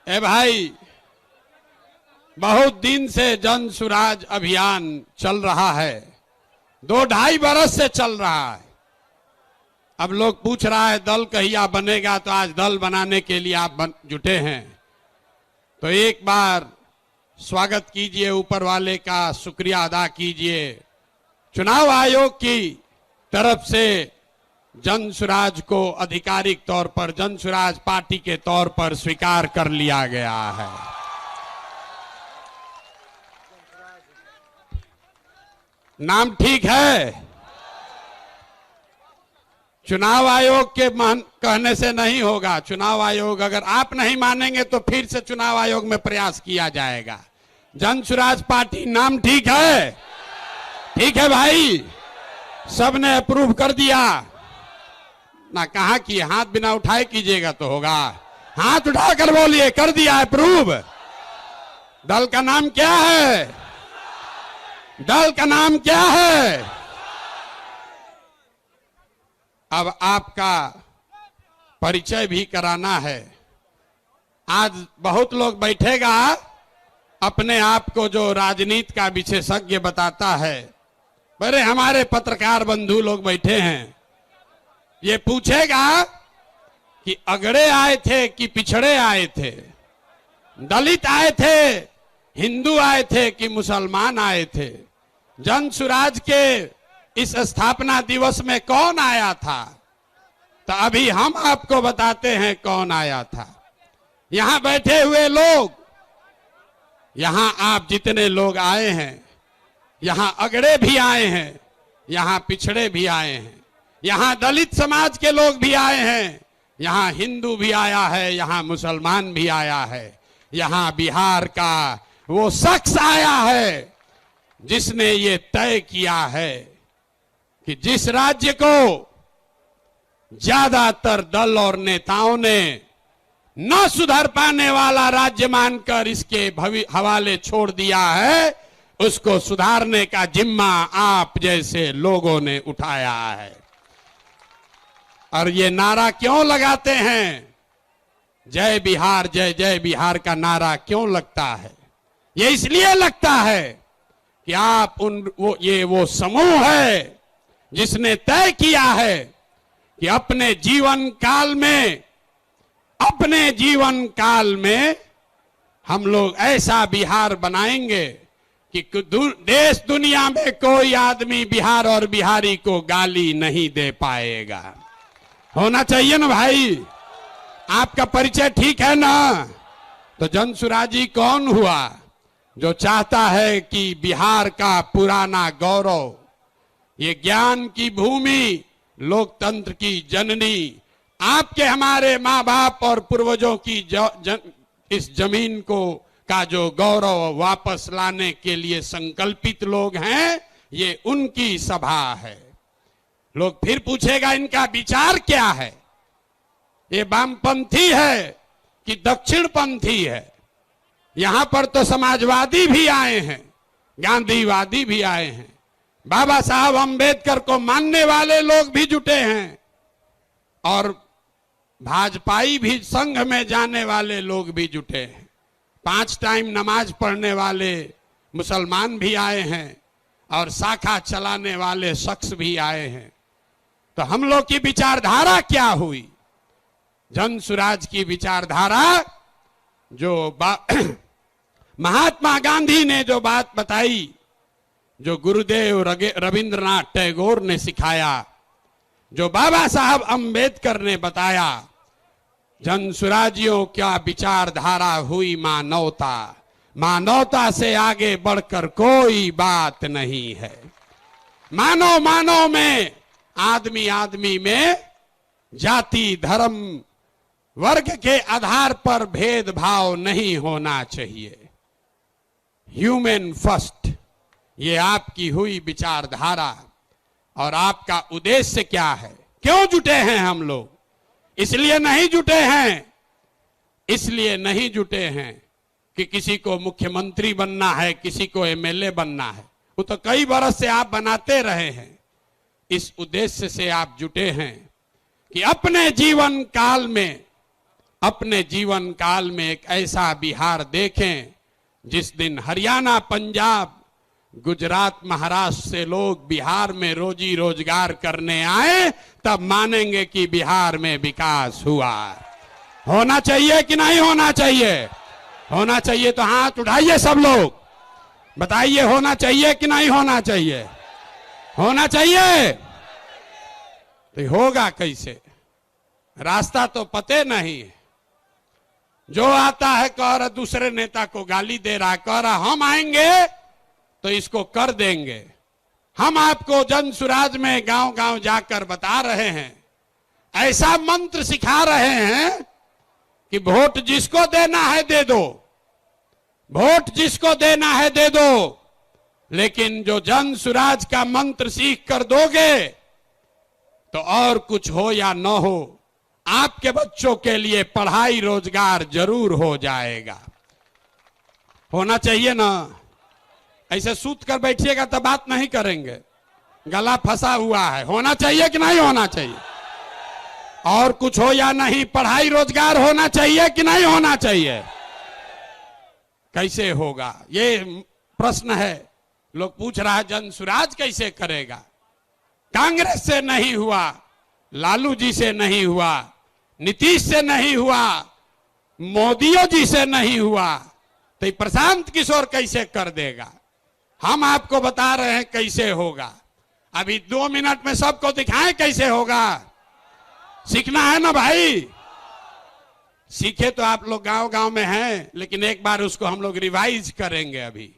ए भाई, बहुत दिन से जन सुराज अभियान चल रहा है, 2-2.5 बरस से चल रहा है। अब लोग पूछ रहा है दल कहिया बनेगा, तो आज दल बनाने के लिए आप जुटे हैं। तो एक बार स्वागत कीजिए, ऊपर वाले का शुक्रिया अदा कीजिए। चुनाव आयोग की तरफ से जन सुराज को आधिकारिक तौर पर जन सुराज पार्टी के तौर पर स्वीकार कर लिया गया है। नाम ठीक है? चुनाव आयोग के कहने से नहीं होगा। चुनाव आयोग, अगर आप नहीं मानेंगे तो फिर से चुनाव आयोग में प्रयास किया जाएगा। जन सुराज पार्टी नाम ठीक है? ठीक है भाई, सबने अप्रूव कर दिया ना? कहा कि हाथ बिना उठाए कीजिएगा तो होगा। हाथ उठाकर बोलिए, कर दिया अप्रूव। दल का नाम क्या है? दल का नाम क्या है? अब आपका परिचय भी कराना है। आज बहुत लोग बैठेगा, अपने आप को जो राजनीति का विशेषज्ञ बताता है। बड़े हमारे पत्रकार बंधु लोग बैठे हैं, ये पूछेगा कि अगड़े आए थे कि पिछड़े आए थे, दलित आए थे, हिंदू आए थे कि मुसलमान आए थे। जन सुराज के इस स्थापना दिवस में कौन आया था? तो अभी हम आपको बताते हैं कौन आया था। यहां बैठे हुए लोग, यहां आप जितने लोग आए हैं, यहां अगड़े भी आए हैं, यहां पिछड़े भी आए हैं, यहां दलित समाज के लोग भी आए हैं, यहां हिंदू भी आया है, यहां मुसलमान भी आया है, यहां बिहार का वो शख्स आया है जिसने ये तय किया है कि जिस राज्य को ज्यादातर दल और नेताओं ने न सुधर पाने वाला राज्य मानकर इसके हवाले छोड़ दिया है, उसको सुधारने का जिम्मा आप जैसे लोगों ने उठाया है। और ये नारा क्यों लगाते हैं? जय बिहार, जय जय बिहार का नारा क्यों लगता है? ये इसलिए लगता है कि आप वो समूह है जिसने तय किया है कि अपने जीवन काल में हम लोग ऐसा बिहार बनाएंगे कि देश दुनिया में कोई आदमी बिहार और बिहारी को गाली नहीं दे पाएगा। होना चाहिए ना भाई? आपका परिचय ठीक है ना? तो जन सुराजी कौन हुआ? जो चाहता है कि बिहार का पुराना गौरव, ये ज्ञान की भूमि, लोकतंत्र की जननी, आपके हमारे माँ बाप और पूर्वजों की इस जमीन को का जो गौरव वापस लाने के लिए संकल्पित लोग हैं, ये उनकी सभा है। लोग फिर पूछेगा इनका विचार क्या है? ये वामपंथी है कि दक्षिणपंथी है? यहां पर तो समाजवादी भी आए हैं, गांधीवादी भी आए हैं, बाबा साहब अंबेडकर को मानने वाले लोग भी जुटे हैं, और भाजपाई भी संघ में जाने वाले लोग भी जुटे हैं। 5 टाइम नमाज पढ़ने वाले मुसलमान भी आए हैं, और शाखा चलाने वाले शख्स भी आए हैं। तो हम लोग की विचारधारा क्या हुई? जन सुराज की विचारधारा जो महात्मा गांधी ने जो बात बताई, जो गुरुदेव रविंद्रनाथ टैगोर ने सिखाया, जो बाबा साहब अंबेडकर ने बताया, जन सुराजियों क्या विचारधारा हुई? मानवता। मानवता से आगे बढ़कर कोई बात नहीं है। मानव में, आदमी में जाति, धर्म, वर्ग के आधार पर भेदभाव नहीं होना चाहिए। ह्यूमन फर्स्ट, ये आपकी हुई विचारधारा। और आपका उद्देश्य क्या है? क्यों जुटे हैं हम लोग? इसलिए नहीं जुटे हैं कि किसी को मुख्यमंत्री बनना है, किसी को एमएलए बनना है। वो तो कई बरस से आप बनाते रहे हैं। इस उद्देश्य से आप जुटे हैं कि अपने जीवन काल में अपने जीवन काल में एक ऐसा बिहार देखें जिस दिन हरियाणा, पंजाब, गुजरात, महाराष्ट्र से लोग बिहार में रोजी रोजगार करने आए, तब मानेंगे कि बिहार में विकास हुआ। होना चाहिए कि नहीं होना चाहिए? होना चाहिए तो हाथ उठाइए सब लोग, बताइए होना चाहिए कि नहीं होना चाहिए? होना चाहिए। तो होगा कैसे? रास्ता तो पते नहीं है। जो आता है कह रहा दूसरे नेता को गाली दे रहा है, कह रहा हम आएंगे तो इसको कर देंगे। हम आपको जन सुराज में गांव गांव जाकर बता रहे हैं, ऐसा मंत्र सिखा रहे हैं कि वोट जिसको देना है दे दो, वोट जिसको देना है दे दो, लेकिन जो जन सुराज का मंत्र सीख कर दोगे तो और कुछ हो या न हो, आपके बच्चों के लिए पढ़ाई रोजगार जरूर हो जाएगा। होना चाहिए ना? ऐसे सूत कर बैठिएगा तो बात नहीं करेंगे, गला फंसा हुआ है। होना चाहिए कि नहीं होना चाहिए? और कुछ हो या नहीं, पढ़ाई रोजगार होना चाहिए कि नहीं होना चाहिए? कैसे होगा ये प्रश्न है। लोग पूछ रहा है जन सुराज कैसे करेगा? कांग्रेस से नहीं हुआ, लालू जी से नहीं हुआ, नीतीश से नहीं हुआ, मोदियों जी से नहीं हुआ, तो प्रशांत किशोर कैसे कर देगा? हम आपको बता रहे हैं कैसे होगा। अभी 2 मिनट में सबको दिखाएं कैसे होगा। सीखना है ना भाई? सीखे तो आप लोग गांव गांव में हैं, लेकिन एक बार उसको हम लोग रिवाइज करेंगे। अभी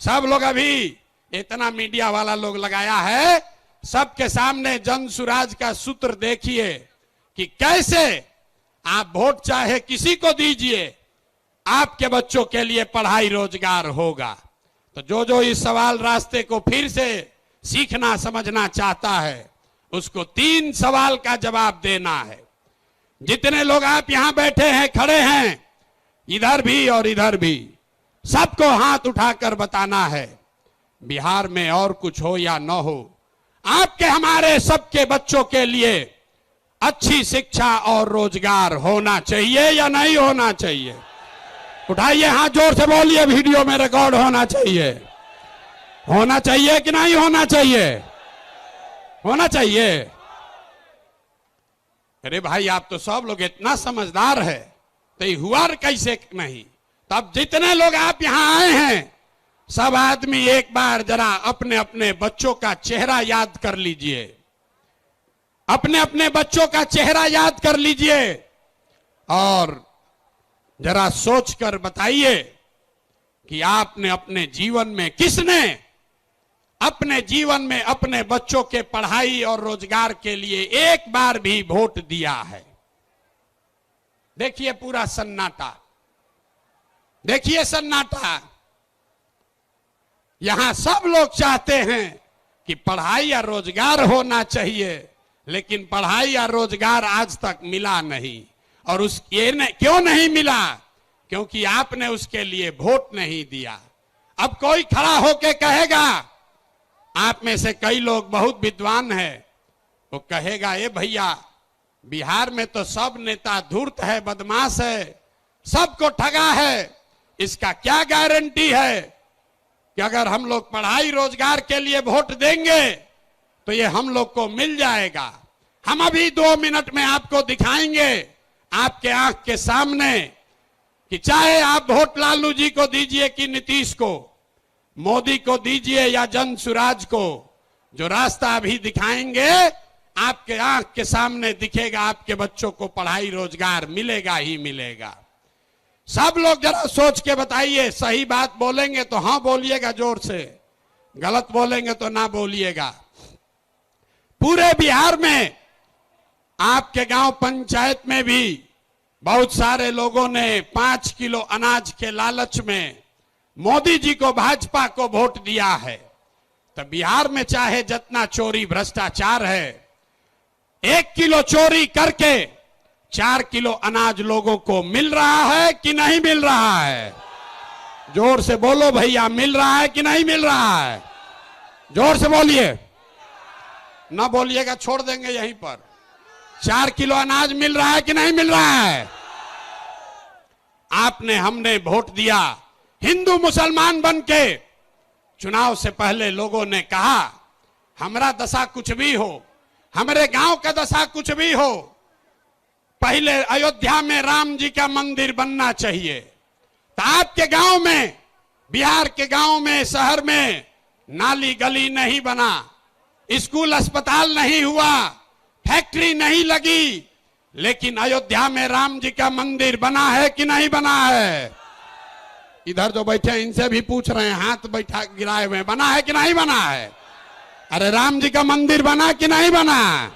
सब लोग, अभी इतना मीडिया वाला लोग लगाया है, सबके सामने जन सुराज का सूत्र देखिए कि कैसे आप वोट चाहे किसी को दीजिए, आपके बच्चों के लिए पढ़ाई रोजगार होगा। तो जो जो इस सवाल रास्ते को फिर से सीखना समझना चाहता है, उसको 3 सवाल का जवाब देना है। जितने लोग आप यहां बैठे हैं, खड़े हैं, इधर भी और इधर भी, सबको हाथ उठाकर बताना है, बिहार में और कुछ हो या न हो, आपके हमारे सबके बच्चों के लिए अच्छी शिक्षा और रोजगार होना चाहिए या नहीं होना चाहिए? उठाइए हाथ, जोर से बोलिए, वीडियो में रिकॉर्ड होना चाहिए। होना चाहिए कि नहीं होना चाहिए? होना चाहिए। अरे भाई, आप तो सब लोग इतना समझदार है, तो ये हुआ कैसे नहीं? तब जितने लोग आप यहां आए हैं, सब आदमी एक बार जरा अपने अपने बच्चों का चेहरा याद कर लीजिए, अपने अपने बच्चों का चेहरा याद कर लीजिए और जरा सोचकर बताइए कि आपने अपने जीवन में, किसने अपने जीवन में अपने बच्चों के पढ़ाई और रोजगार के लिए एक बार भी वोट दिया है? देखिए पूरा सन्नाटा, देखिए सन्नाटा। यहां सब लोग चाहते हैं कि पढ़ाई या रोजगार होना चाहिए, लेकिन पढ़ाई या रोजगार आज तक मिला नहीं। और क्यों नहीं मिला? क्योंकि आपने उसके लिए वोट नहीं दिया। अब कोई खड़ा होके कहेगा, आप में से कई लोग बहुत विद्वान हैं, वो कहेगा, ए भैया, बिहार में तो सब नेता धूर्त है, बदमाश है, सबको ठगा है, इसका क्या गारंटी है कि अगर हम लोग पढ़ाई रोजगार के लिए वोट देंगे तो ये हम लोग को मिल जाएगा? हम अभी 2 मिनट में आपको दिखाएंगे, आपके आंख के सामने, कि चाहे आप वोट लालू जी को दीजिए कि नीतीश को, मोदी को दीजिए या जन सुराज को, जो रास्ता अभी दिखाएंगे आपके आंख के सामने दिखेगा, आपके बच्चों को पढ़ाई रोजगार मिलेगा ही मिलेगा। सब लोग जरा सोच के बताइए, सही बात बोलेंगे तो हाँ बोलिएगा जोर से, गलत बोलेंगे तो ना बोलिएगा। पूरे बिहार में, आपके गांव पंचायत में भी बहुत सारे लोगों ने 5 किलो अनाज के लालच में मोदी जी को, भाजपा को वोट दिया है। तो बिहार में चाहे जितना चोरी भ्रष्टाचार है, 1 किलो चोरी करके 4 किलो अनाज लोगों को मिल रहा है कि नहीं मिल रहा है? जोर से बोलो भैया, मिल रहा है कि नहीं मिल रहा है? जोर से बोलिए, ना बोलिएगा छोड़ देंगे यहीं पर। 4 किलो अनाज मिल रहा है कि नहीं मिल रहा है? आपने हमने वोट दिया हिंदू मुसलमान बन के। चुनाव से पहले लोगों ने कहा हमारा दशा कुछ भी हो, हमारे गांव का दशा कुछ भी हो, पहले अयोध्या में राम जी का मंदिर बनना चाहिए। तो आपके गांव में, बिहार के गांव में, शहर में नाली गली नहीं बना, स्कूल अस्पताल नहीं हुआ, फैक्ट्री नहीं लगी, लेकिन अयोध्या में राम जी का मंदिर बना है कि नहीं बना है? इधर जो बैठे इनसे भी पूछ रहे हैं, हाथ बैठा गिराए हुए, बना है कि नहीं बना है? अरे राम जी का मंदिर बना कि नहीं बना?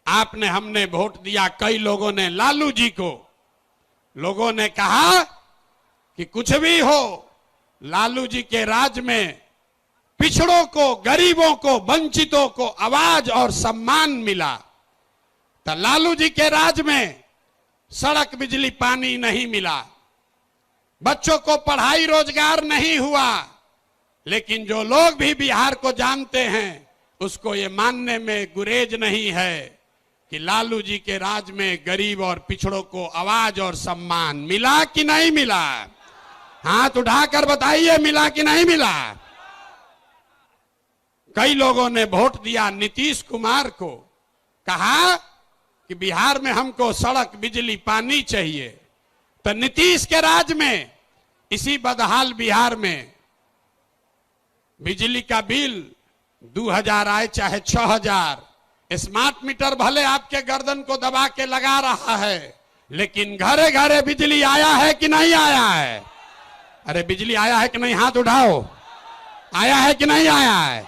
आपने हमने वोट दिया, कई लोगों ने लालू जी को। लोगों ने कहा कि कुछ भी हो, लालू जी के राज में पिछड़ों को, गरीबों को, वंचितों को आवाज और सम्मान मिला। तो लालू जी के राज में सड़क, बिजली, पानी नहीं मिला, बच्चों को पढ़ाई रोजगार नहीं हुआ। लेकिन जो लोग भी बिहार को जानते हैं उसको ये मानने में गुरेज नहीं है कि लालू जी के राज में गरीब और पिछड़ों को आवाज और सम्मान मिला कि नहीं मिला? हाथ उठाकर बताइए, मिला कि नहीं मिला? कई लोगों ने वोट दिया नीतीश कुमार को, कहा कि बिहार में हमको सड़क, बिजली, पानी चाहिए। तो नीतीश के राज में इसी बदहाल बिहार में बिजली का बिल 2000 आए चाहे 6000, स्मार्ट मीटर भले आपके गर्दन को दबा के लगा रहा है, लेकिन घरे घरे बिजली आया है कि नहीं आया है? अरे बिजली आया है कि नहीं? हाथ उठाओ। आया है कि नहीं आया है?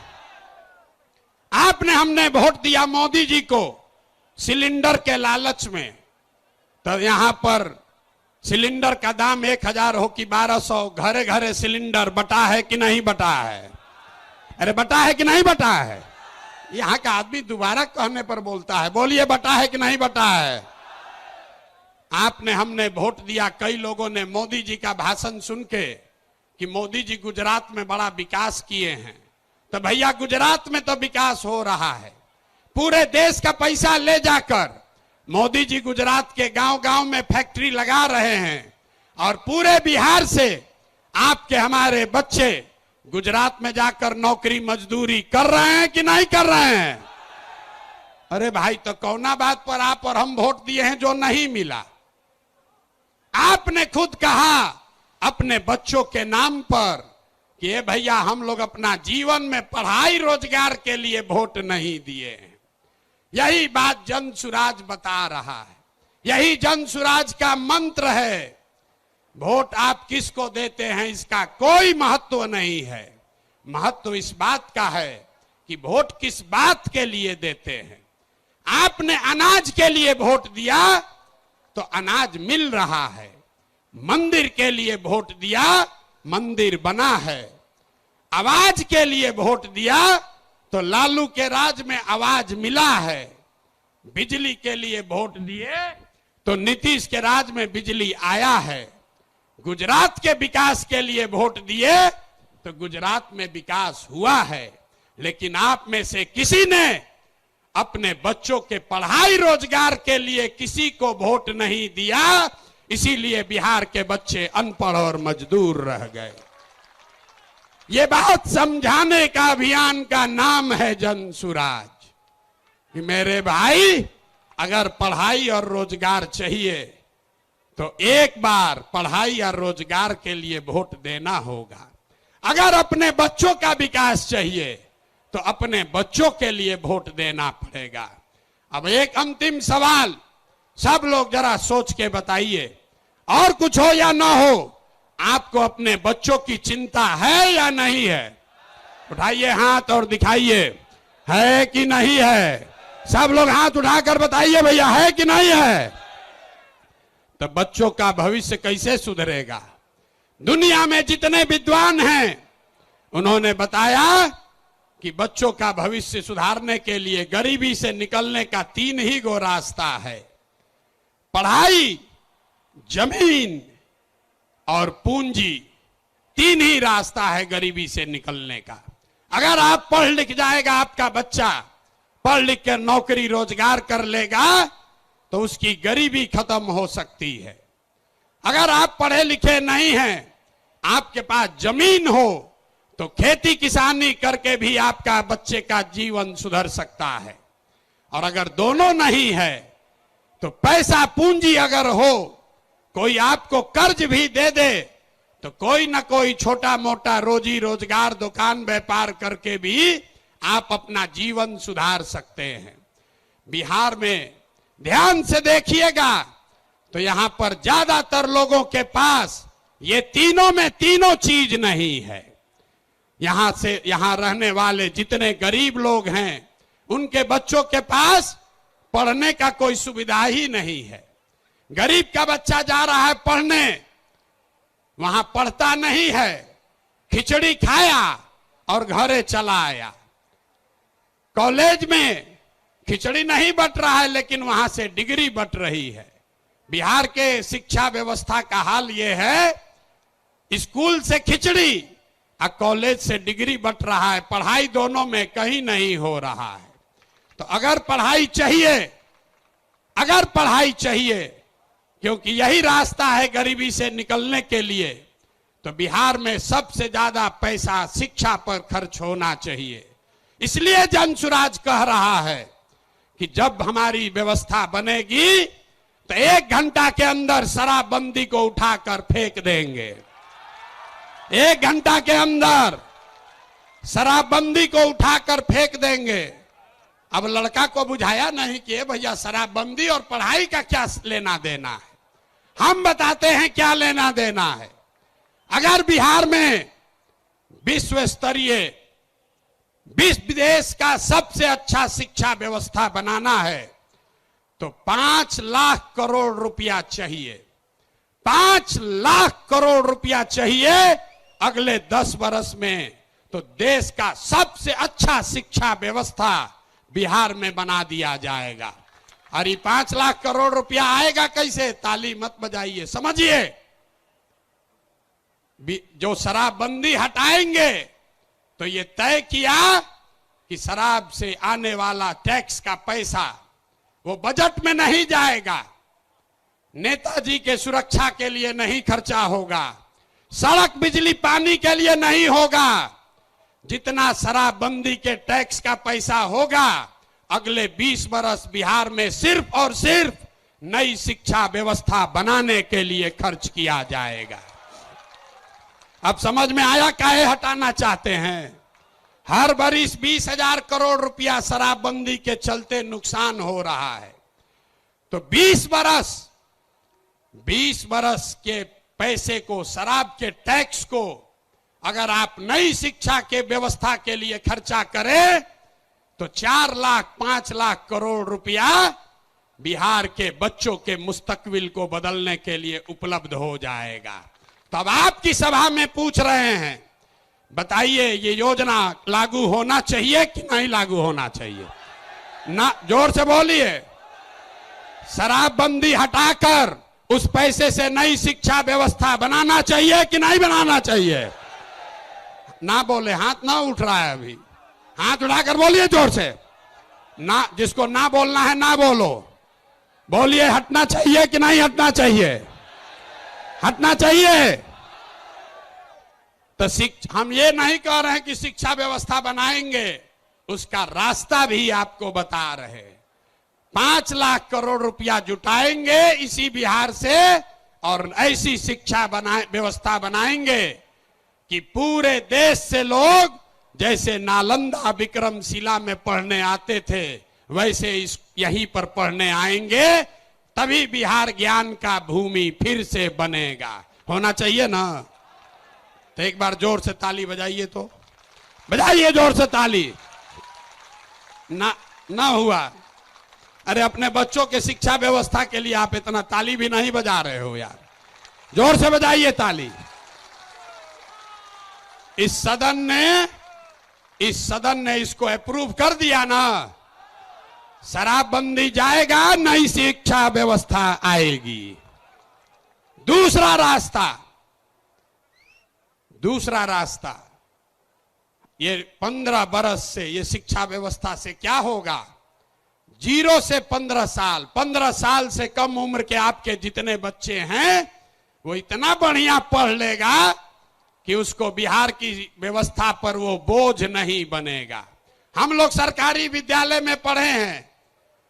आपने हमने वोट दिया मोदी जी को सिलेंडर के लालच में। तो यहां पर सिलेंडर का दाम 1000 हो कि 1200, घरे घरे सिलेंडर बटा है कि नहीं बटा है? अरे बटा है कि नहीं बटा है? यहां का आदमी दोबारा कहने पर बोलता है, बोलिए बटा है कि नहीं बटा है? आपने हमने वोट दिया, कई लोगों ने मोदी जी का भाषण सुन के कि मोदी जी गुजरात में बड़ा विकास किए हैं। तो भैया गुजरात में तो विकास हो रहा है, पूरे देश का पैसा ले जाकर मोदी जी गुजरात के गांव गांव में फैक्ट्री लगा रहे हैं, और पूरे बिहार से आपके हमारे बच्चे गुजरात में जाकर नौकरी मजदूरी कर रहे हैं कि नहीं कर रहे हैं? अरे भाई, तो कौना बात पर आप और हम वोट दिए हैं जो नहीं मिला? आपने खुद कहा अपने बच्चों के नाम पर कि ये भैया हम लोग अपना जीवन में पढ़ाई रोजगार के लिए वोट नहीं दिए हैं। यही बात जन सुराज बता रहा है, यही जन सुराज का मंत्र है। वोट आप किसको देते हैं इसका कोई महत्व नहीं है, महत्व इस बात का है कि वोट किस बात के लिए देते हैं। आपने अनाज के लिए वोट दिया तो अनाज मिल रहा है, मंदिर के लिए वोट दिया, मंदिर बना है, आवाज के लिए वोट दिया तो लालू के राज में आवाज मिला है, बिजली के लिए वोट दिए तो नीतीश के राज में बिजली आया है, गुजरात के विकास के लिए वोट दिए तो गुजरात में विकास हुआ है। लेकिन आप में से किसी ने अपने बच्चों के पढ़ाई रोजगार के लिए किसी को वोट नहीं दिया, इसीलिए बिहार के बच्चे अनपढ़ और मजदूर रह गए। ये बात समझाने का अभियान का नाम है जन सुराज कि मेरे भाई, अगर पढ़ाई और रोजगार चाहिए तो एक बार पढ़ाई और रोजगार के लिए वोट देना होगा। अगर अपने बच्चों का विकास चाहिए तो अपने बच्चों के लिए वोट देना पड़ेगा। अब एक अंतिम सवाल, सब लोग जरा सोच के बताइए, और कुछ हो या ना हो, आपको अपने बच्चों की चिंता है या नहीं है? उठाइए हाथ और दिखाइए, है कि नहीं है? सब लोग हाथ उठाकर बताइए भैया, है कि नहीं है? तो बच्चों का भविष्य कैसे सुधरेगा? दुनिया में जितने विद्वान हैं उन्होंने बताया कि बच्चों का भविष्य सुधारने के लिए गरीबी से निकलने का 3 ही गो रास्ता है, पढ़ाई, जमीन और पूंजी। 3 ही रास्ता है गरीबी से निकलने का। अगर आप पढ़ लिख जाएगा, आपका बच्चा पढ़ लिख कर नौकरी रोजगार कर लेगा तो उसकी गरीबी खत्म हो सकती है। अगर आप पढ़े लिखे नहीं हैं, आपके पास जमीन हो, तो खेती किसानी करके भी आपका बच्चे का जीवन सुधर सकता है। और अगर दोनों नहीं है तो पैसा पूंजी अगर हो, कोई आपको कर्ज भी दे दे, तो कोई ना कोई छोटा मोटा रोजी रोजगार दुकान व्यापार करके भी आप अपना जीवन सुधार सकते हैं। बिहार में ध्यान से देखिएगा तो यहां पर ज्यादातर लोगों के पास ये तीनों में तीनों चीज नहीं है। यहां रहने वाले जितने गरीब लोग हैं, उनके बच्चों के पास पढ़ने का कोई सुविधा ही नहीं है। गरीब का बच्चा जा रहा है पढ़ने, वहां पढ़ता नहीं है, खिचड़ी खाया और घरे चला आया। कॉलेज में खिचड़ी नहीं बट रहा है, लेकिन वहां से डिग्री बट रही है। बिहार के शिक्षा व्यवस्था का हाल यह है, स्कूल से खिचड़ी और कॉलेज से डिग्री बट रहा है। पढ़ाई दोनों में कहीं नहीं हो रहा है। तो अगर पढ़ाई चाहिए, क्योंकि यही रास्ता है गरीबी से निकलने के लिए, तो बिहार में सबसे ज्यादा पैसा शिक्षा पर खर्च होना चाहिए। इसलिए जनसुराज कह रहा है कि जब हमारी व्यवस्था बनेगी तो 1 घंटा के अंदर शराबबंदी को उठाकर फेंक देंगे। 1 घंटा के अंदर शराबबंदी को उठाकर फेंक देंगे। अब लड़का को बुझाया नहीं कि भैया शराबबंदी और पढ़ाई का क्या लेना देना है। हम बताते हैं क्या लेना देना है। अगर बिहार में विश्व स्तरीय देश का सबसे अच्छा शिक्षा व्यवस्था बनाना है तो 5 लाख करोड़ रुपया चाहिए। 5 लाख करोड़ रुपया चाहिए अगले 10 वर्ष में, तो देश का सबसे अच्छा शिक्षा व्यवस्था बिहार में बना दिया जाएगा। और ये 5 लाख करोड़ रुपया आएगा कैसे? ताली मत बजाइए, समझिए। जो शराबबंदी हटाएंगे तो ये तय किया कि शराब से आने वाला टैक्स का पैसा वो बजट में नहीं जाएगा, नेताजी के सुरक्षा के लिए नहीं खर्चा होगा, सड़क बिजली पानी के लिए नहीं होगा। जितना शराबबंदी के टैक्स का पैसा होगा अगले 20 वर्ष बिहार में सिर्फ और सिर्फ नई शिक्षा व्यवस्था बनाने के लिए खर्च किया जाएगा। अब समझ में आया काहे हटाना चाहते हैं? हर बरिस 20,000 करोड़ रुपया शराबबंदी के चलते नुकसान हो रहा है। तो 20 बरस के पैसे को, शराब के टैक्स को अगर आप नई शिक्षा के व्यवस्था के लिए खर्चा करें तो 4 लाख 5 लाख करोड़ रुपया बिहार के बच्चों के मुस्तकबिल को बदलने के लिए उपलब्ध हो जाएगा। तो अब आपकी सभा में पूछ रहे हैं, बताइए ये योजना लागू होना चाहिए कि नहीं लागू होना चाहिए? ना, जोर से बोलिए। शराबबंदी हटाकर उस पैसे से नई शिक्षा व्यवस्था बनाना चाहिए कि नहीं बनाना चाहिए? ना बोले, हाथ ना उठ रहा है अभी, हाथ उठाकर बोलिए जोर से। ना, जिसको ना बोलना है ना बोलो, बोलिए हटना चाहिए कि नहीं हटना चाहिए? हटना चाहिए। तो हम ये नहीं कह रहे हैं कि शिक्षा व्यवस्था बनाएंगे, उसका रास्ता भी आपको बता रहे। 5 लाख करोड़ रुपया जुटाएंगे इसी बिहार से और ऐसी शिक्षा व्यवस्था बनाएंगे कि पूरे देश से लोग जैसे नालंदा विक्रमशिला में पढ़ने आते थे वैसे यहीं पर पढ़ने आएंगे, तभी बिहार ज्ञान का भूमि फिर से बनेगा। होना चाहिए ना? तो एक बार जोर से ताली बजाइए, तो बजाइए जोर से ताली। ना हुआ? अरे अपने बच्चों के शिक्षा व्यवस्था के लिए आप इतना ताली भी नहीं बजा रहे हो यार, जोर से बजाइए ताली। इस सदन ने इसको अप्रूव कर दिया ना, शराबबंदी जाएगा, नई शिक्षा व्यवस्था आएगी। दूसरा रास्ता ये 15 बरस से ये शिक्षा व्यवस्था से क्या होगा? 0 से 15 साल, 15 साल से कम उम्र के आपके जितने बच्चे हैं वो इतना बढ़िया पढ़ लेगा कि उसको बिहार की व्यवस्था पर वो बोझ नहीं बनेगा। हम लोग सरकारी विद्यालय में पढ़े हैं,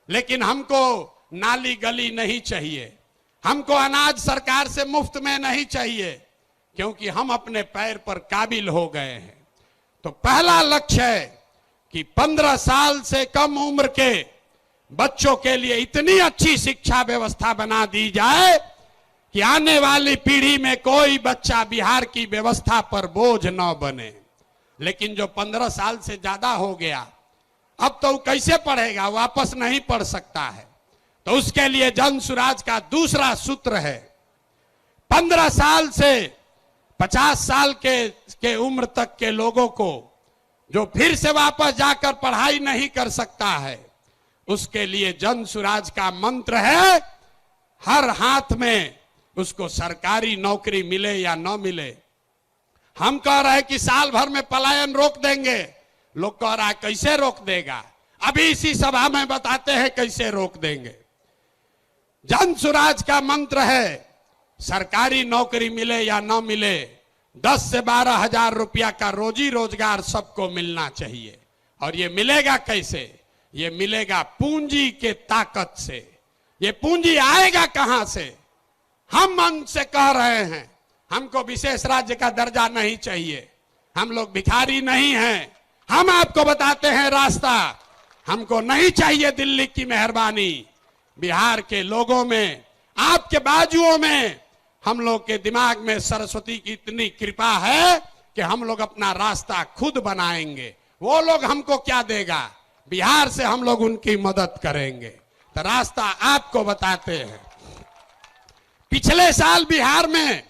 लेकिन हमको नाली गली नहीं चाहिए, हमको अनाज सरकार से मुफ्त में नहीं चाहिए, क्योंकि हम अपने पैर पर काबिल हो गए हैं। तो पहला लक्ष्य है कि 15 साल से कम उम्र के बच्चों के लिए इतनी अच्छी शिक्षा व्यवस्था बना दी जाए कि आने वाली पीढ़ी में कोई बच्चा बिहार की व्यवस्था पर बोझ न बने। लेकिन जो 15 साल से ज्यादा हो गया, अब तो कैसे पढ़ेगा, वापस नहीं पढ़ सकता है। तो उसके लिए जन सुराज का दूसरा सूत्र है, 15 साल से 50 साल के उम्र तक के लोगों को जो फिर से वापस जाकर पढ़ाई नहीं कर सकता है, उसके लिए जन सुराज का मंत्र है, हर हाथ में उसको सरकारी नौकरी मिले या न मिले। हम कह रहे हैं कि साल भर में पलायन रोक देंगे, लोग कह रहा है कैसे रोक देगा, अभी इसी सभा में बताते हैं कैसे रोक देंगे। जन सुराज का मंत्र है, सरकारी नौकरी मिले या न मिले, 10 से 12 हजार रुपया का रोजी रोजगार सबको मिलना चाहिए। और ये मिलेगा कैसे? ये मिलेगा पूंजी के ताकत से। ये पूंजी आएगा कहां से? हम मन से कह रहे हैं, हमको विशेष राज्य का दर्जा नहीं चाहिए, हम लोग भिखारी नहीं हैं, हम आपको बताते हैं रास्ता। हमको नहीं चाहिए दिल्ली की मेहरबानी, बिहार के लोगों में, आपके बाजुओं में, हम लोग के दिमाग में सरस्वती की इतनी कृपा है कि हम लोग अपना रास्ता खुद बनाएंगे। वो लोग हमको क्या देगा? बिहार से हम लोग उनकी मदद करेंगे। तो रास्ता आपको बताते हैं। पिछले साल बिहार में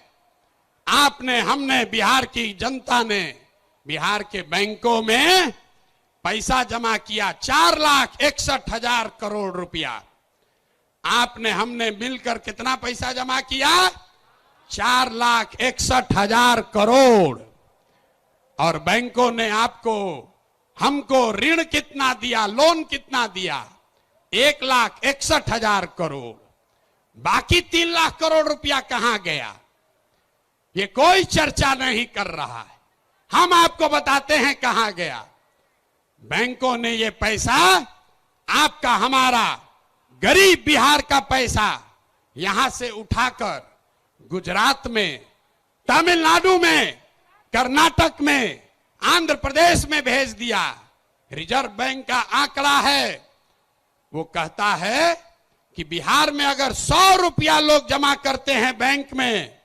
हमने बिहार की जनता ने बिहार के बैंकों में पैसा जमा किया, 4,61,000 करोड़ रुपया। हमने मिलकर कितना पैसा जमा किया? 4,61,000 करोड़। और बैंकों ने हमको ऋण कितना दिया, लोन कितना दिया? 1,61,000 करोड़। बाकी 3 लाख करोड़ रुपया कहां गया? ये कोई चर्चा नहीं कर रहा है। हम आपको बताते हैं कहां गया। बैंकों ने ये पैसा, आपका हमारा गरीब बिहार का पैसा यहां से उठाकर गुजरात में, तमिलनाडु में, कर्नाटक में, आंध्र प्रदेश में भेज दिया। रिजर्व बैंक का आंकड़ा है, वो कहता है कि बिहार में अगर 100 रुपया लोग जमा करते हैं बैंक में,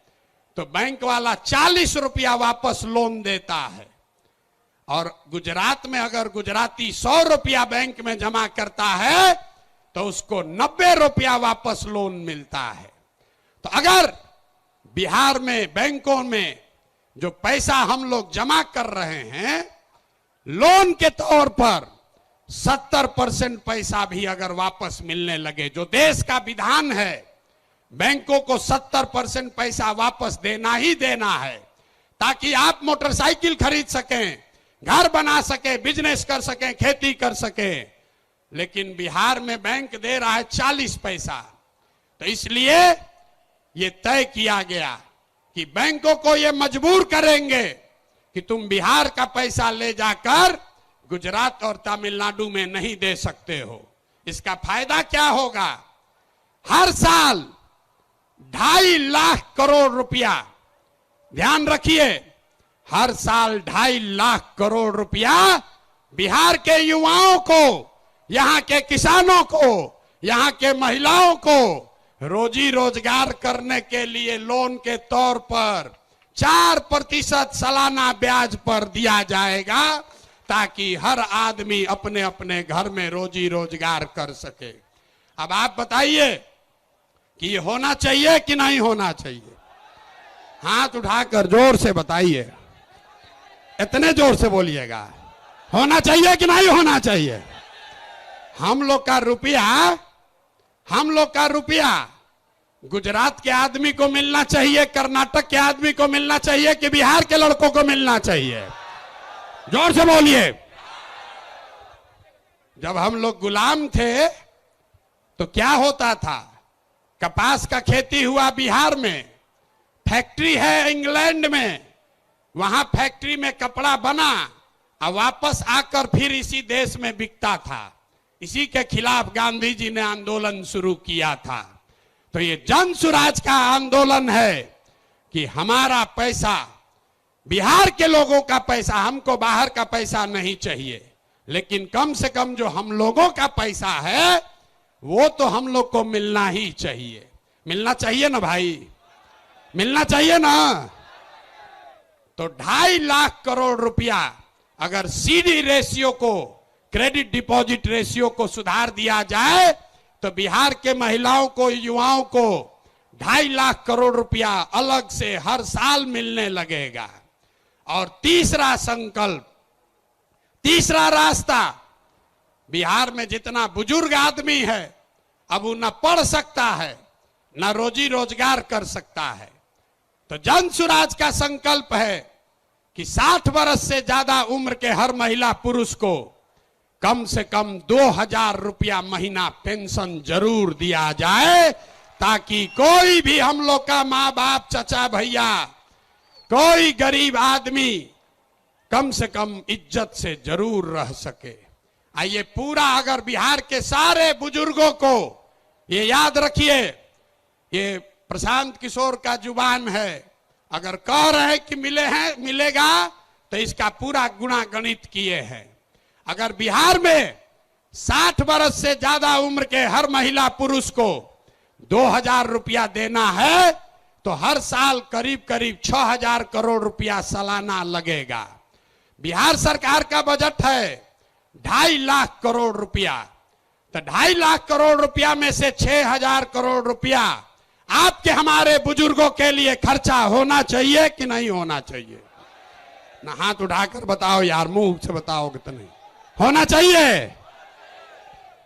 तो बैंक वाला 40 रुपया वापस लोन देता है। और गुजरात में अगर गुजराती 100 रुपया बैंक में जमा करता है, तो उसको 90 रुपया वापस लोन मिलता है। तो अगर बिहार में बैंकों में जो पैसा हम लोग जमा कर रहे हैं, लोन के तौर पर 70% पैसा भी अगर वापस मिलने लगे, जो देश का विधान है, बैंकों को 70% पैसा वापस देना ही देना है, ताकि आप मोटरसाइकिल खरीद सकें, घर बना सकें, बिजनेस कर सकें, खेती कर सकें। लेकिन बिहार में बैंक दे रहा है 40 पैसा। तो इसलिए ये तय किया गया कि बैंकों को ये मजबूर करेंगे कि तुम बिहार का पैसा ले जाकर गुजरात और तमिलनाडु में नहीं दे सकते हो। इसका फायदा क्या होगा? हर साल 2.5 लाख करोड़ रुपया, ध्यान रखिए, हर साल 2.5 लाख करोड़ रुपया बिहार के युवाओं को, यहां के किसानों को, यहां के महिलाओं को रोजी रोजगार करने के लिए लोन के तौर पर 4% सालाना ब्याज पर दिया जाएगा, ताकि हर आदमी अपने अपने घर में रोजी रोजगार कर सके। अब आप बताइए कि ये होना चाहिए कि नहीं होना चाहिए? हाथ उठाकर जोर से बताइए, इतने जोर से बोलिएगा, होना चाहिए कि नहीं होना चाहिए? हम लोग का रुपया गुजरात के आदमी को मिलना चाहिए, कर्नाटक के आदमी को मिलना चाहिए कि बिहार के लड़कों को मिलना चाहिए? जोर से बोलिए। जब हम लोग गुलाम थे तो क्या होता था? कपास का खेती हुआ बिहार में, फैक्ट्री है इंग्लैंड में, वहां फैक्ट्री में कपड़ा बना और वापस आकर फिर इसी देश में बिकता था। इसी के खिलाफ गांधी जी ने आंदोलन शुरू किया था। तो ये जन सुराज का आंदोलन है कि हमारा पैसा, बिहार के लोगों का पैसा, हमको बाहर का पैसा नहीं चाहिए, लेकिन कम से कम जो हम लोगों का पैसा है वो तो हम लोग को मिलना ही चाहिए। मिलना चाहिए ना भाई, मिलना चाहिए ना। तो 2.5 लाख करोड़ रुपया अगर सीडी रेशियो को, क्रेडिट डिपॉजिट रेशियो को सुधार दिया जाए तो बिहार के महिलाओं को, युवाओं को 2.5 लाख करोड़ रुपया अलग से हर साल मिलने लगेगा। और तीसरा संकल्प, तीसरा रास्ता, बिहार में जितना बुजुर्ग आदमी है अब वो न पढ़ सकता है न रोजी रोजगार कर सकता है। तो जन सुराज का संकल्प है कि 60 वर्ष से ज्यादा उम्र के हर महिला पुरुष को कम से कम 2,000 रुपया महीना पेंशन जरूर दिया जाए, ताकि कोई भी हम लोग का माँ बाप, चचा भैया, कोई गरीब आदमी कम से कम इज्जत से जरूर रह सके। आइए पूरा, अगर बिहार के सारे बुजुर्गों को ये याद रखिए, ये प्रशांत किशोर का जुबान है, अगर कह रहे कि मिलेगा तो इसका पूरा गुणा गणित किए हैं। अगर बिहार में 60 वर्ष से ज्यादा उम्र के हर महिला पुरुष को 2,000 रुपया देना है तो हर साल करीब करीब 6,000 करोड़ रुपया सालाना लगेगा। बिहार सरकार का बजट है 2.5 लाख करोड़ रुपया, तो 2.5 लाख करोड़ रुपया में से 6,000 करोड़ रुपया आपके हमारे बुजुर्गों के लिए खर्चा होना चाहिए कि नहीं होना चाहिए? ना हाथ उठाकर बताओ यार, मुंह से बताओगे तो नहीं। होना चाहिए,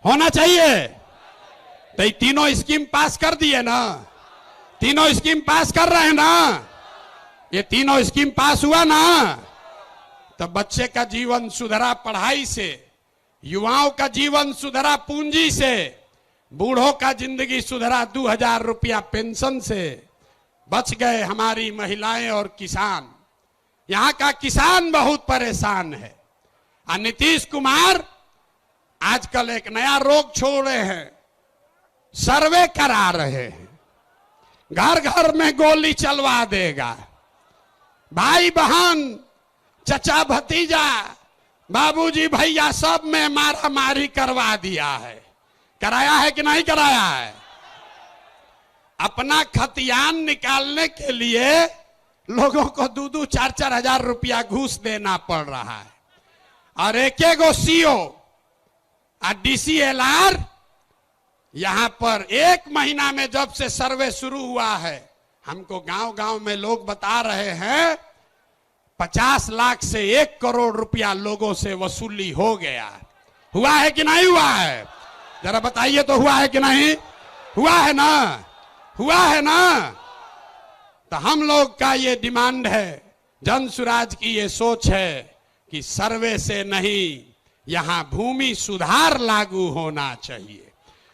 होना चाहिए। तो ये तीनों स्कीम पास कर दिए ना, तीनों स्कीम पास कर रहे हैं ना, ये तीनों स्कीम पास हुआ ना, तो बच्चे का जीवन सुधरा पढ़ाई से, युवाओं का जीवन सुधरा पूंजी से, बूढ़ों का जिंदगी सुधरा 2,000 रुपया पेंशन से, बच गए हमारी महिलाएं और किसान। यहां का किसान बहुत परेशान है। और नीतीश कुमार आजकल एक नया रोग छोड़े हैं, सर्वे करा रहे हैं, घर घर में गोली चलवा देगा, भाई बहन, चचा भतीजा, बाबूजी भैया सब में मारा मारी करवा दिया है। कराया है कि नहीं कराया है? अपना खतियान निकालने के लिए लोगों को 2-2, 4-4 हजार रुपया घूस देना पड़ रहा है। और एक सीओ और DCLR यहां पर 1 महीना में जब से सर्वे शुरू हुआ है, हमको गांव गांव में लोग बता रहे हैं 50 लाख से 1 करोड़ रुपया लोगों से वसूली हो गया। हुआ है कि नहीं हुआ है? जरा बताइए तो, हुआ है कि नहीं? हुआ है ना, हुआ है ना। तो हम लोग का ये डिमांड है, जन सुराज की ये सोच है कि सर्वे से नहीं, यहां भूमि सुधार लागू होना चाहिए।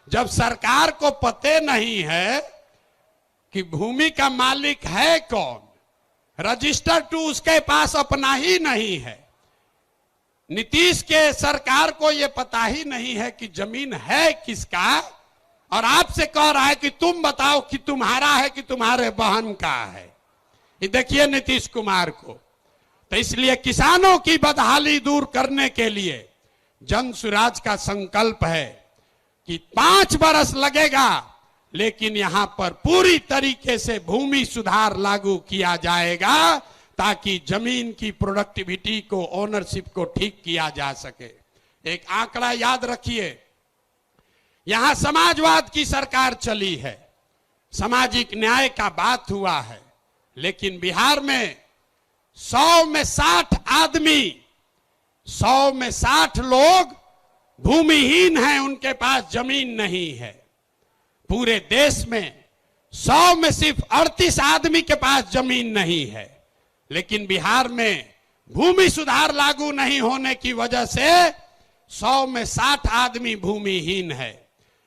जब सरकार को पते नहीं है कि भूमि का मालिक है कौन, रजिस्टर टू उसके पास अपना ही नहीं है, नीतीश के सरकार को यह पता ही नहीं है कि जमीन है किसका, और आपसे कह रहा है कि तुम बताओ कि तुम्हारा है कि तुम्हारे बहन का है। ये देखिए नीतीश कुमार को। तो इसलिए किसानों की बदहाली दूर करने के लिए जन सुराज का संकल्प है कि 5 वर्ष लगेगा, लेकिन यहां पर पूरी तरीके से भूमि सुधार लागू किया जाएगा, ताकि जमीन की प्रोडक्टिविटी को, ओनरशिप को ठीक किया जा सके। एक आंकड़ा याद रखिए, यहां समाजवाद की सरकार चली है, सामाजिक न्याय का बात हुआ है, लेकिन बिहार में 100 में 60 आदमी, 100 में 60 लोग भूमिहीन हैं, उनके पास जमीन नहीं है। पूरे देश में 100 में सिर्फ 38 आदमी के पास जमीन नहीं है, लेकिन बिहार में भूमि सुधार लागू नहीं होने की वजह से 100 में 60 आदमी भूमिहीन है।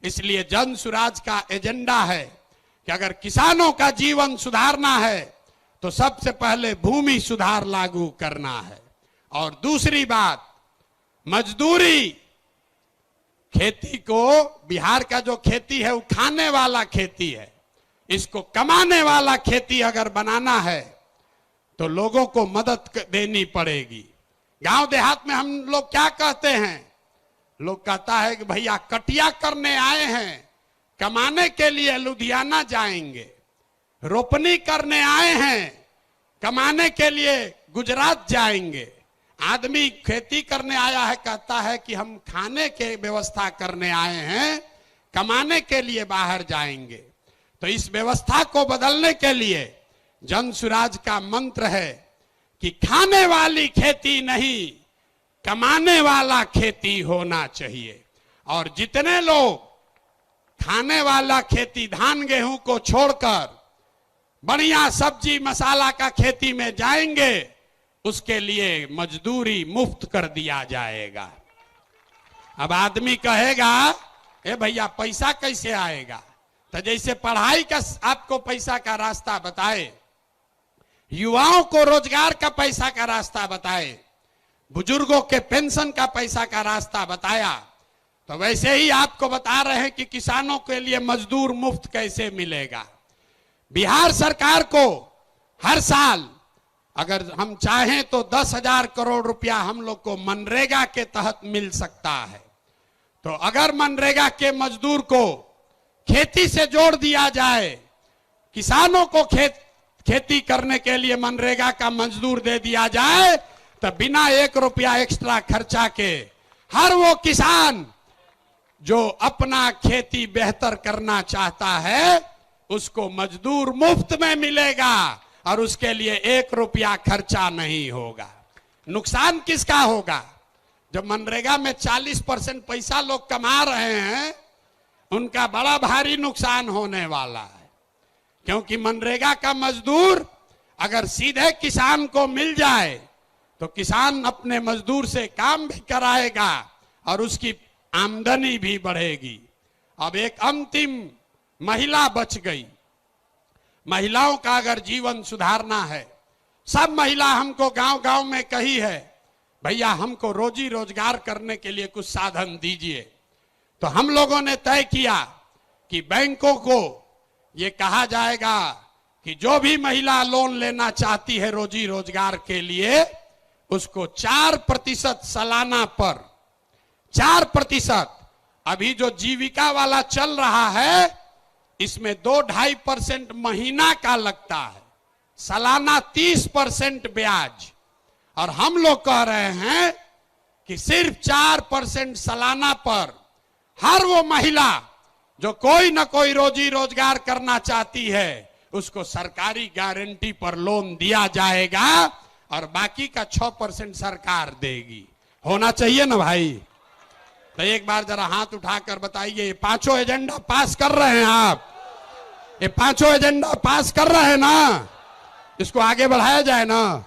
इसलिए जन सुराज का एजेंडा है कि अगर किसानों का जीवन सुधारना है तो सबसे पहले भूमि सुधार लागू करना है। और दूसरी बात, मजदूरी। खेती को, बिहार का जो खेती है वो खाने वाला खेती है, इसको कमाने वाला खेती अगर बनाना है तो लोगों को मदद देनी पड़ेगी। गांव देहात में हम लोग क्या कहते हैं, लोग कहता है कि भैया कटिया करने आए हैं, कमाने के लिए लुधियाना जाएंगे, रोपनी करने आए हैं, कमाने के लिए गुजरात जाएंगे। आदमी खेती करने आया है, कहता है कि हम खाने के व्यवस्था करने आए हैं, कमाने के लिए बाहर जाएंगे। तो इस व्यवस्था को बदलने के लिए जन सुराज का मंत्र है कि खाने वाली खेती नहीं, कमाने वाला खेती होना चाहिए। और जितने लोग खाने वाला खेती, धान गेहूं को छोड़कर बढ़िया सब्जी मसाला का खेती में जाएंगे, उसके लिए मजदूरी मुफ्त कर दिया जाएगा। अब आदमी कहेगा, ए भैया पैसा कैसे आएगा? तो जैसे पढ़ाई का आपको पैसा का रास्ता बताए, युवाओं को रोजगार का पैसा का रास्ता बताए, बुजुर्गों के पेंशन का पैसा का रास्ता बताया, तो वैसे ही आपको बता रहे हैं कि किसानों के लिए मजदूर मुफ्त कैसे मिलेगा। बिहार सरकार को हर साल अगर हम चाहें तो 10,000 करोड़ रुपया हम लोग को मनरेगा के तहत मिल सकता है। तो अगर मनरेगा के मजदूर को खेती से जोड़ दिया जाए, किसानों को खेती करने के लिए मनरेगा का मजदूर दे दिया जाए, तो बिना 1 रुपया एक्स्ट्रा खर्चा के हर वो किसान जो अपना खेती बेहतर करना चाहता है, उसको मजदूर मुफ्त में मिलेगा और उसके लिए 1 रुपया खर्चा नहीं होगा। नुकसान किसका होगा? जब मनरेगा में 40% पैसा लोग कमा रहे हैं, उनका बड़ा भारी नुकसान होने वाला है। क्योंकि मनरेगा का मजदूर अगर सीधे किसान को मिल जाए तो किसान अपने मजदूर से काम भी कराएगा और उसकी आमदनी भी बढ़ेगी। अब एक अंतिम महिला बच गई। महिलाओं का अगर जीवन सुधारना है, सब महिला हमको गांव गांव में कही है, भैया हमको रोजी रोजगार करने के लिए कुछ साधन दीजिए। तो हम लोगों ने तय किया कि बैंकों को ये कहा जाएगा कि जो भी महिला लोन लेना चाहती है रोजी रोजगार के लिए, उसको 4% सालाना पर 4%, अभी जो जीविका वाला चल रहा है इसमें 2-2.5% महीना का लगता है, सालाना 30% ब्याज। और हम लोग कह रहे हैं कि सिर्फ 4% सालाना पर हर वो महिला जो कोई ना कोई रोजी रोजगार करना चाहती है, उसको सरकारी गारंटी पर लोन दिया जाएगा और बाकी का 6% सरकार देगी। होना चाहिए ना भाई? तो एक बार जरा हाथ उठाकर बताइए, ये 5 एजेंडा पास कर रहे हैं आप? ये 5 एजेंडा पास कर रहे हैं ना? इसको आगे बढ़ाया जाए ना?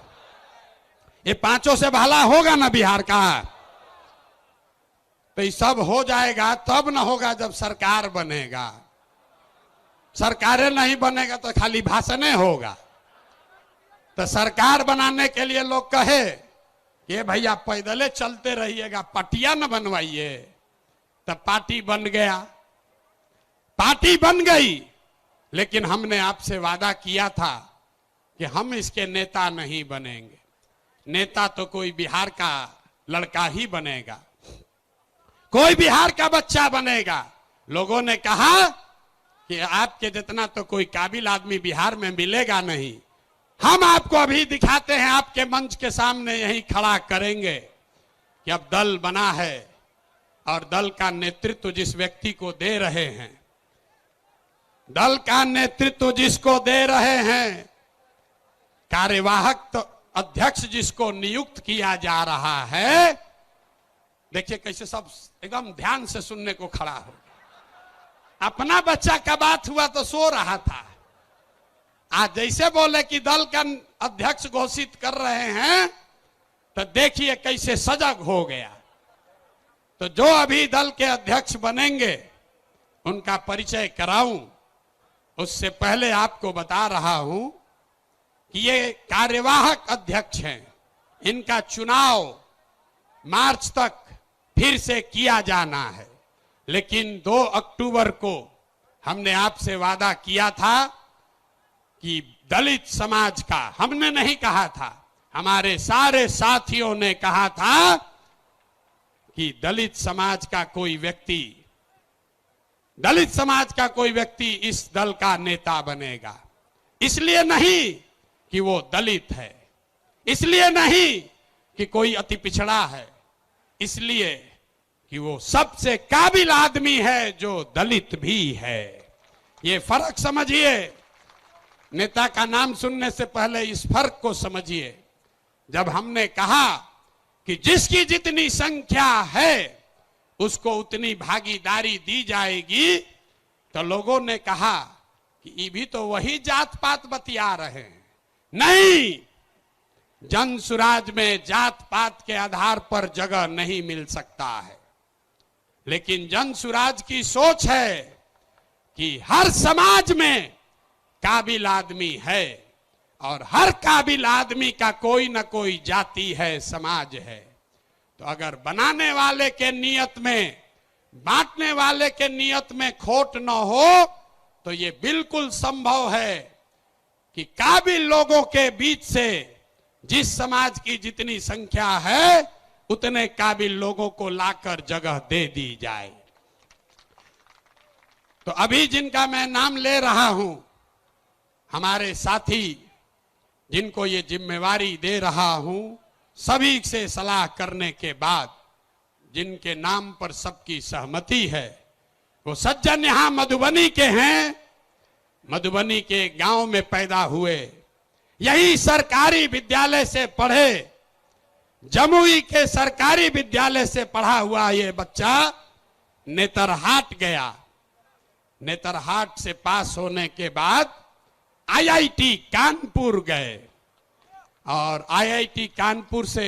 ये 5 से भला होगा ना बिहार का? तो ये सब हो जाएगा तब ना होगा जब सरकार बनेगा। सरकारें नहीं बनेगा तो खाली भाषणें होगा। तो सरकार बनाने के लिए लोग कहे ये भैया पैदले चलते रहिएगा, पटिया न बनवाइए, तब पार्टी बन गया। पार्टी बन गई, लेकिन हमने आपसे वादा किया था कि हम इसके नेता नहीं बनेंगे। नेता तो कोई बिहार का लड़का ही बनेगा, कोई बिहार का बच्चा बनेगा। लोगों ने कहा कि आपके जितना तो कोई काबिल आदमी बिहार में मिलेगा नहीं। हम आपको अभी दिखाते हैं, आपके मंच के सामने यही खड़ा करेंगे कि अब दल बना है और दल का नेतृत्व जिस व्यक्ति को दे रहे हैं, दल का नेतृत्व जिसको दे रहे हैं, कार्यवाहक तो अध्यक्ष जिसको नियुक्त किया जा रहा है, देखिए कैसे सब एकदम ध्यान से सुनने को खड़ा हो। अपना बच्चा का बात हुआ तो सो रहा था, आज जैसे बोले कि दल का अध्यक्ष घोषित कर रहे हैं तो देखिए कैसे सजग हो गया। तो जो अभी दल के अध्यक्ष बनेंगे उनका परिचय कराऊं, उससे पहले आपको बता रहा हूं कि ये कार्यवाहक अध्यक्ष हैं, इनका चुनाव मार्च तक फिर से किया जाना है। लेकिन 2 अक्टूबर को हमने आपसे वादा किया था कि दलित समाज का, हमने नहीं कहा था, हमारे सारे साथियों ने कहा था कि दलित समाज का कोई व्यक्ति इस दल का नेता बनेगा। इसलिए नहीं कि वो दलित है, इसलिए नहीं कि कोई अति पिछड़ा है, इसलिए कि वो सबसे काबिल आदमी है जो दलित भी है। ये फर्क समझिए। नेता का नाम सुनने से पहले इस फर्क को समझिए। जब हमने कहा कि जिसकी जितनी संख्या है उसको उतनी भागीदारी दी जाएगी, तो लोगों ने कहा कि ये भी तो वही जात पात बतिया रहे हैं। नहीं, जन सुराज में जात पात के आधार पर जगह नहीं मिल सकता है। लेकिन जन सुराज की सोच है कि हर समाज में काबिल आदमी है और हर काबिल आदमी का कोई ना कोई जाति है, समाज है। तो अगर बनाने वाले के नियत में, बांटने वाले के नियत में खोट न हो, तो ये बिल्कुल संभव है कि काबिल लोगों के बीच से जिस समाज की जितनी संख्या है उतने काबिल लोगों को लाकर जगह दे दी जाए। तो अभी जिनका मैं नाम ले रहा हूं, हमारे साथी जिनको ये जिम्मेवारी दे रहा हूं, सभी से सलाह करने के बाद जिनके नाम पर सबकी सहमति है, वो सज्जन यहां मधुबनी के हैं, मधुबनी के गांव में पैदा हुए, यही सरकारी विद्यालय से पढ़े, जमुई के सरकारी विद्यालय से पढ़ा हुआ ये बच्चा नेतरहाट गया। नेतरहाट से पास होने के बाद आईआईटी कानपुर गए और आईआईटी कानपुर से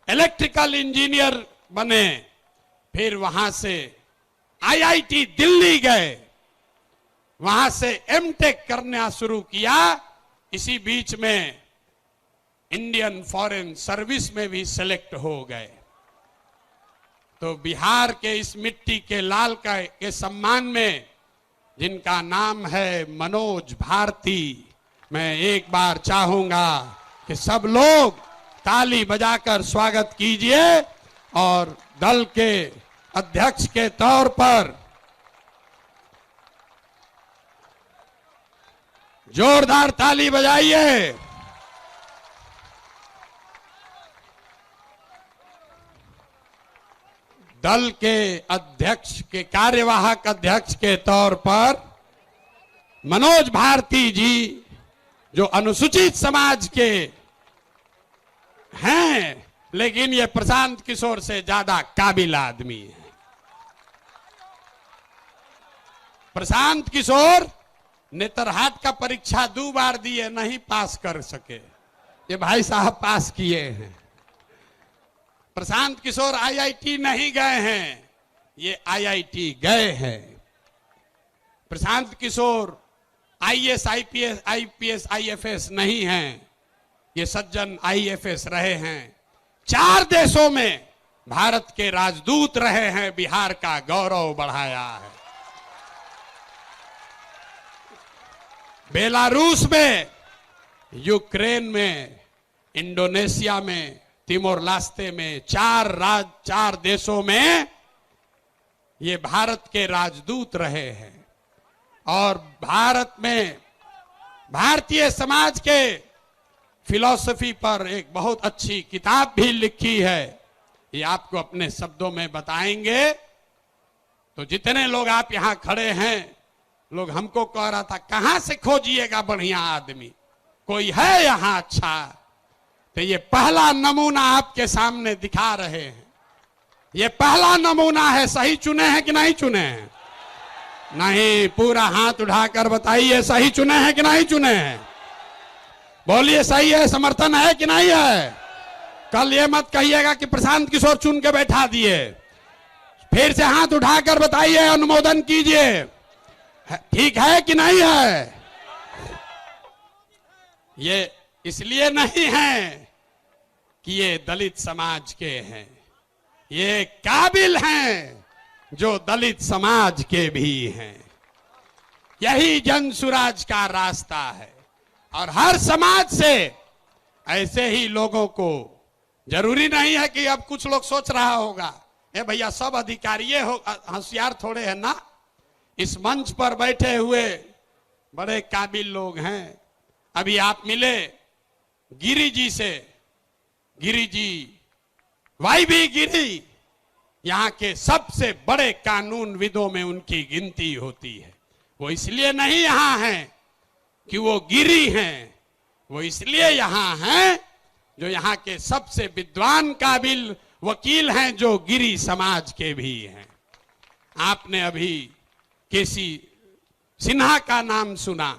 इलेक्ट्रिकल इंजीनियर बने। फिर वहां से आईआईटी दिल्ली गए, वहां से एमटेक करना शुरू किया। इसी बीच में इंडियन फॉरेन सर्विस में भी सेलेक्ट हो गए। तो बिहार के इस मिट्टी के लाल के सम्मान में जिनका नाम है मनोज भारती, मैं एक बार चाहूंगा कि सब लोग ताली बजाकर स्वागत कीजिए और दल के अध्यक्ष के तौर पर जोरदार ताली बजाइए। दल के अध्यक्ष के कार्यवाहक अध्यक्ष के तौर पर मनोज भारती जी, जो अनुसूचित समाज के हैं, लेकिन ये प्रशांत किशोर से ज्यादा काबिल आदमी है। प्रशांत किशोर नेतरहाट का परीक्षा 2 बार दिए, नहीं पास कर सके। ये भाई साहब पास किए हैं। प्रशांत किशोर आईआईटी नहीं गए हैं, ये आईआईटी गए हैं। Prashant Kishor IAS, IPS, IFS नहीं हैं, ये सज्जन आईएफएस रहे हैं। 4 देशों में भारत के राजदूत रहे हैं, बिहार का गौरव बढ़ाया है। बेलारूस में, यूक्रेन में, इंडोनेशिया में, तिमोर लास्ते में, 4 देशों में ये भारत के राजदूत रहे हैं। और भारत में भारतीय समाज के फिलॉसफी पर एक बहुत अच्छी किताब भी लिखी है, ये आपको अपने शब्दों में बताएंगे। तो जितने लोग आप यहां खड़े हैं, लोग हमको कह रहा था कहां से खोजिएगा बढ़िया आदमी, कोई है यहां अच्छा? तो ये पहला नमूना आपके सामने दिखा रहे हैं। ये पहला नमूना है। सही चुने हैं कि नहीं चुने हैं? नहीं, पूरा हाथ उठाकर बताइए सही चुने हैं कि नहीं चुने हैं। बोलिए सही है, समर्थन है कि नहीं है। कल ये मत कहिएगा कि प्रशांत किशोर चुन के बैठा दिए। फिर से हाथ उठाकर बताइए, अनुमोदन कीजिए। ठीक है कि नहीं है? ये इसलिए नहीं है कि ये दलित समाज के हैं, ये काबिल हैं जो दलित समाज के भी हैं। यही जन सुराज का रास्ता है। और हर समाज से ऐसे ही लोगों को, जरूरी नहीं है कि अब कुछ लोग सोच रहा होगा ए भैया सब अधिकारी हो होशियार थोड़े है ना, इस मंच पर बैठे हुए बड़े काबिल लोग हैं। अभी आप मिले गिरी जी से, गिरी जी वाईबी गिरी यहां के सबसे बड़े कानून विदों में उनकी गिनती होती है। वो इसलिए नहीं यहां हैं कि वो गिरी हैं, वो इसलिए यहां हैं जो यहां के सबसे विद्वान काबिल वकील हैं, जो गिरी समाज के भी हैं। आपने अभी केसी सिन्हा का नाम सुना।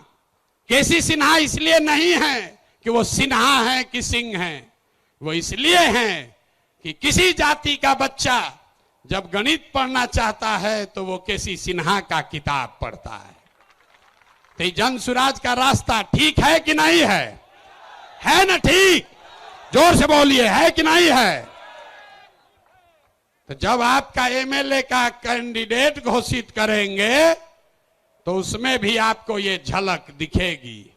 केसी सिन्हा इसलिए नहीं है कि वो सिन्हा है कि सिंह है, वो इसलिए हैं कि किसी जाति का बच्चा जब गणित पढ़ना चाहता है तो वो केसी सिन्हा का किताब पढ़ता है। तो जन सुराज का रास्ता ठीक है कि नहीं है? है ना ठीक? जोर से बोलिए, है कि नहीं है? तो जब आपका एमएलए का कैंडिडेट घोषित करेंगे तो उसमें भी आपको ये झलक दिखेगी।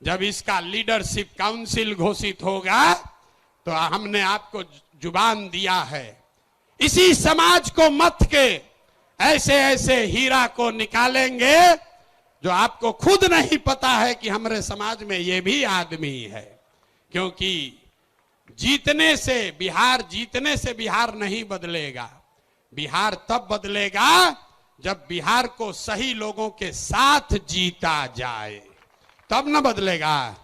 जब इसका लीडरशिप काउंसिल घोषित होगा तो हमने आपको जुबान दिया है, इसी समाज को मत के ऐसे ऐसे हीरा को निकालेंगे जो आपको खुद नहीं पता है कि हमारे समाज में ये भी आदमी है। क्योंकि जीतने से बिहार नहीं बदलेगा। बिहार तब बदलेगा जब बिहार को सही लोगों के साथ जीता जाए, तब न बदलेगा।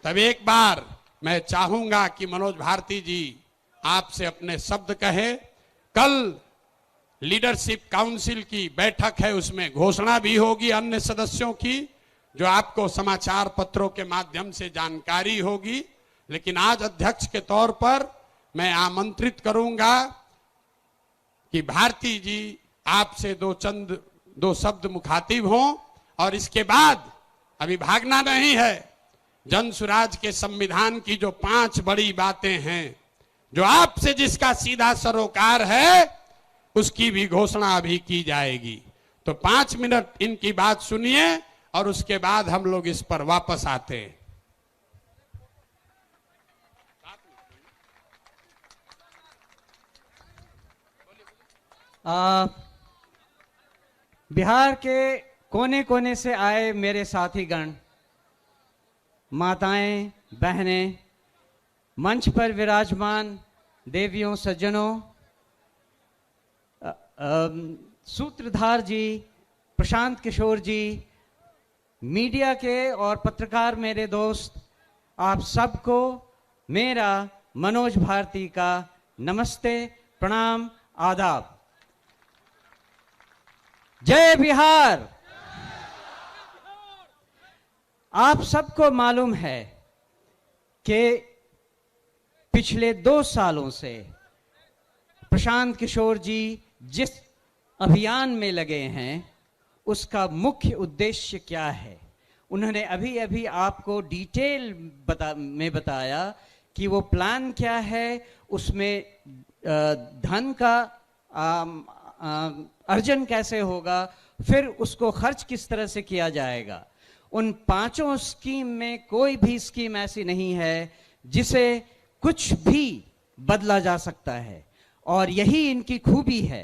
तब एक बार मैं चाहूंगा कि मनोज भारती जी आपसे अपने शब्द कहे। कल लीडरशिप काउंसिल की बैठक है, उसमें घोषणा भी होगी अन्य सदस्यों की, जो आपको समाचार पत्रों के माध्यम से जानकारी होगी। लेकिन आज अध्यक्ष के तौर पर मैं आमंत्रित करूंगा कि भारती जी आपसे दो शब्द मुखातिब हों। और इसके बाद अभी भागना नहीं है। जन सुराज के संविधान की जो 5 बड़ी बातें हैं, जो आपसे जिसका सीधा सरोकार है, उसकी भी घोषणा अभी की जाएगी। तो 5 मिनट इनकी बात सुनिए और उसके बाद हम लोग इस पर वापस आते हैं। बिहार के कोने कोने से आए मेरे साथीगण, माताएं, बहनें, मंच पर विराजमान देवियों, सज्जनों, सूत्रधार जी, प्रशांत किशोर जी, मीडिया के और पत्रकार मेरे दोस्त, आप सबको मेरा मनोज भारती का नमस्ते, प्रणाम, आदाब। जय बिहार। आप सबको मालूम है कि पिछले 2 सालों से प्रशांत किशोर जी जिस अभियान में लगे हैं, उसका मुख्य उद्देश्य क्या है। उन्होंने अभी अभी आपको डिटेल में बताया कि वो प्लान क्या है, उसमें धन का अर्जन कैसे होगा, फिर उसको खर्च किस तरह से किया जाएगा। उन 5 स्कीम में कोई भी स्कीम ऐसी नहीं है जिसे कुछ भी बदला जा सकता है। और यही इनकी खूबी है